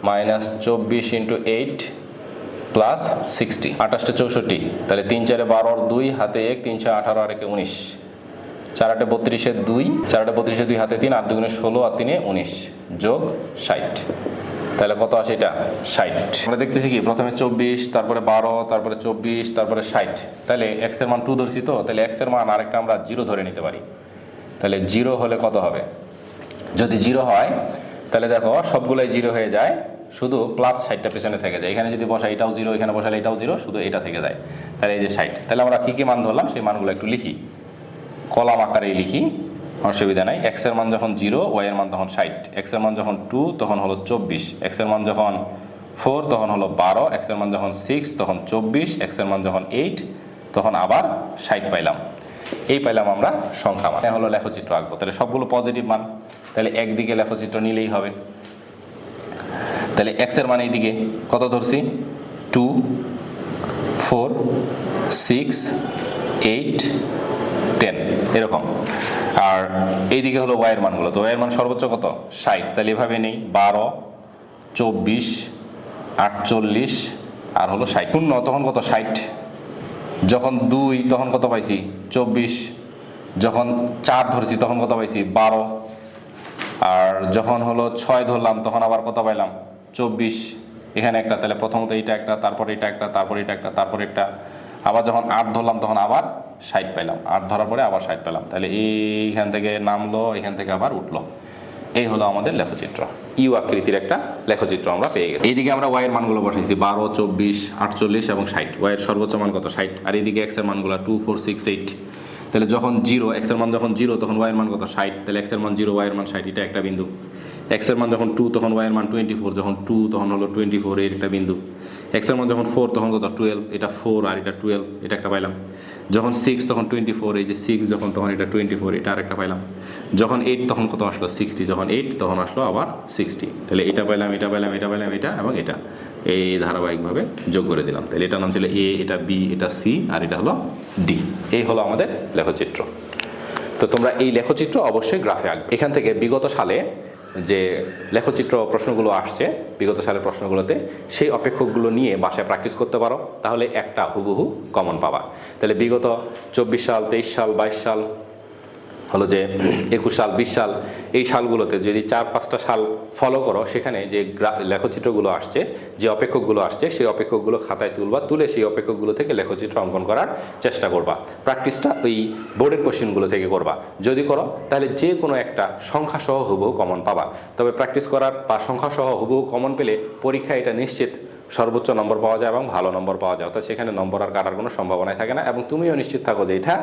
মাইনাস 24 ইন্টু 8 প্লাস 60, 28 64। তাহলে 3 4 12 আর 2 হাতে 1, 3 6 18 আর 1 19, 4 8 32 এর 2, 4 8 32 এর 2 হাতে 3, 8 2 16 আর 3 19 যোগ 60। তাহলে কত আসে এটা? 60। আমরা দেখতেছি কি প্রথমে 24, তারপরে 12, তারপরে 24, তারপরে 60। তাহলে x এর মান 2 ধরছি, তো তাহলে x এর মান আরেকটা আমরা 0 ধরে নিতে পারি। তাহলে 0 হলে কত হবে? যদি 0 হয় তাহলে দেখো সবগুলোই 0 হয়ে যায়, শুধু প্লাস 60টা পেছনে থেকে যায়। এখানে যদি বসাই এটাও 0, এখানে বসালে এটাও 0, শুধু এটা থেকে যায়। তাহলে এই যে 60। তাহলে আমরা কী কী মান ধরলাম সেই মানগুলো একটু লিখি, কলাম আকারেই লিখি, অসুবিধা নাই। x এর মান যখন 0, y এর মান তখন 60, x এর মান যখন 2 তখন হলো 24, x এর মান যখন 4 তখন হলো 12, x এর মান যখন 6 তখন 24, x এর মান যখন 8 তখন আবার 60 পাইলাম। এই পাইলাম আমরা সংখ্যা মান। হলো লেখচিত্র আঁকবো, তাহলে সবগুলো পজিটিভ মান, তাহলে একদিকে লেখচিত্র নিলেই হবে। তাহলে x এর মান এইদিকে কত ধরছি? 2 4 6 8 10 এরকম। আর এইদিকে হলো y এর মানগুলো, তো y এর মান সর্বোচ্চ কত? 60। তাহলে এভাবে নেই 12 24 48 আর হলো 60। শূন্য তখন কত? 60। যখন 2 তখন কত পাইছি? 24। যখন 4 ধরছি তখন কত পাইছি? 12। আর যখন হলো 6 ধরলাম তখন আবার কত পাইলাম? 24। এখানে একটা, তাহলে প্রথমত এইটা একটা, তারপর এটা একটা, তারপর এটা একটা, তারপর একটা। আবার যখন 8 ধরলাম তখন আবার 60 পাইলাম, 8 ধরার পরে আবার 60 পেলাম। তাহলে এইখান থেকে নামলো, এখান থেকে আবার উঠলো। এই হলো আমাদের লেখচিত্র, ইউ আকৃতির একটা লেখচিত্র আমরা পেয়ে গেছি। এইদিকে আমরা y এর মানগুলো বসাইছি 12 24 48 এবং 60। y এর সর্বোচ্চ মান কত? 60। আর এইদিকে x এর মানগুলো 2 4 6 8। তাহলে যখন 0, x এর মান যখন 0 তখন y এর মান কত? 60। তাহলে x এর মান 0, y এর মান 60, এটা একটা বিন্দু। x এর মান যখন 2 তখন y এর মান 24, যখন 2 তখন হলো 24, এর একটা বিন্দু। x এর মান যখন 4 তখন কত? 12, এটা 4 আর এটা 12, এটা একটা পাইলাম। যখন 6 তখন 24, এই যে 6 যখন তখন এটা 24, এটা আরেকটা পাইলাম। যখন 8 তখন কত আসলো? 60, যখন 8 তখন আসলো আবার 60। তাহলে এটা পাইলাম, এটা পাইলাম, এটা পাইলাম, এটা এবং এটা, এই ধারাবাহিকভাবে যোগ করে দিলাম। তাহলে এটার নাম ছিল a, এটা b, এটা c আর এটা হলো d। এই হলো আমাদের লেখচিত্র। তো তোমরা এই লেখচিত্র অবশ্যই গ্রাফে আঁকবে। এখান থেকে বিগত সালে যে লেখচিত্র প্রশ্নগুলো আসছে, বিগত সালের প্রশ্নগুলোতে সেই অপেক্ষকগুলো নিয়ে বাসায় প্র্যাকটিস করতে পারো, তাহলে একটা হুবহু কমন পাবা। তাহলে বিগত 24 সাল 23 সাল 22 সাল হলো যে 21 সাল 20 সাল, এই সালগুলোতে যদি 4-5টা সাল ফলো করো, সেখানে যে লেখচিত্রগুলো আসছে, যে অপেক্ষকগুলো আসছে, সেই অপেক্ষকগুলো খাতায় তুলবা, তুলে সেই অপেক্ষকগুলো থেকে লেখচিত্র অঙ্কন করার চেষ্টা করবা। প্র্যাকটিসটা ওই বোর্ডের কোশ্চেনগুলো থেকে করবা। যদি করো তাহলে যে কোনো একটা সংখ্যাসহ হুবহু কমন পাবা। তবে প্র্যাকটিস করার বা সংখ্যাসহ হুবহু কমন পেলে পরীক্ষায় এটা নিশ্চিত সর্বোচ্চ নম্বর পাওয়া যায় এবং ভালো নম্বর পাওয়া যায়, অর্থাৎ সেখানে নম্বর আর কাটার কোনো সম্ভাবনাই থাকে না এবং তুমিও নিশ্চিত থাকো যে এটা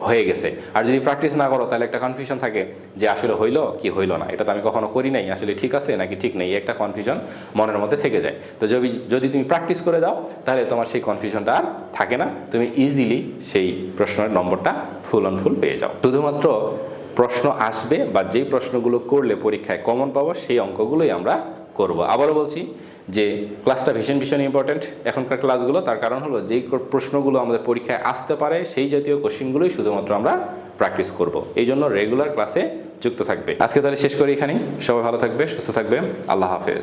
হয়ে গেছে। আর যদি প্র্যাকটিস না করো তাহলে একটা কনফিউশন থাকে যে আসলে হইলো কি হইলো না, এটা তো আমি কখনো করি নাই, আসলে ঠিক আছে নাকি ঠিক নেই, একটা কনফিউশন মনের মধ্যে থেকে যায়। তো যদি তুমি প্র্যাকটিস করে দাও তাহলে তোমার সেই কনফিউশনটা আর থাকে না, তুমি ইজিলি সেই প্রশ্নের নম্বরটা ফুল অন ফুল পেয়ে যাও। শুধুমাত্র প্রশ্ন আসবে বা যেই প্রশ্নগুলো করলে পরীক্ষায় কমন পাবো সেই অঙ্কগুলোই আমরা করব। আবারও বলছি যে ক্লাসটা ভীষণ ইম্পর্টেন্ট এখনকার ক্লাসগুলো, তার কারণ হলো যেই প্রশ্নগুলো আমাদের পরীক্ষায় আসতে পারে সেই জাতীয় কোশ্চেনগুলোই শুধুমাত্র আমরা প্র্যাকটিস করব। এই জন্য রেগুলার ক্লাসে যুক্ত থাকবে। আজকে তাহলে শেষ করি এখানেই। সবাই ভালো থাকবে, সুস্থ থাকবে, আল্লাহ হাফেজ।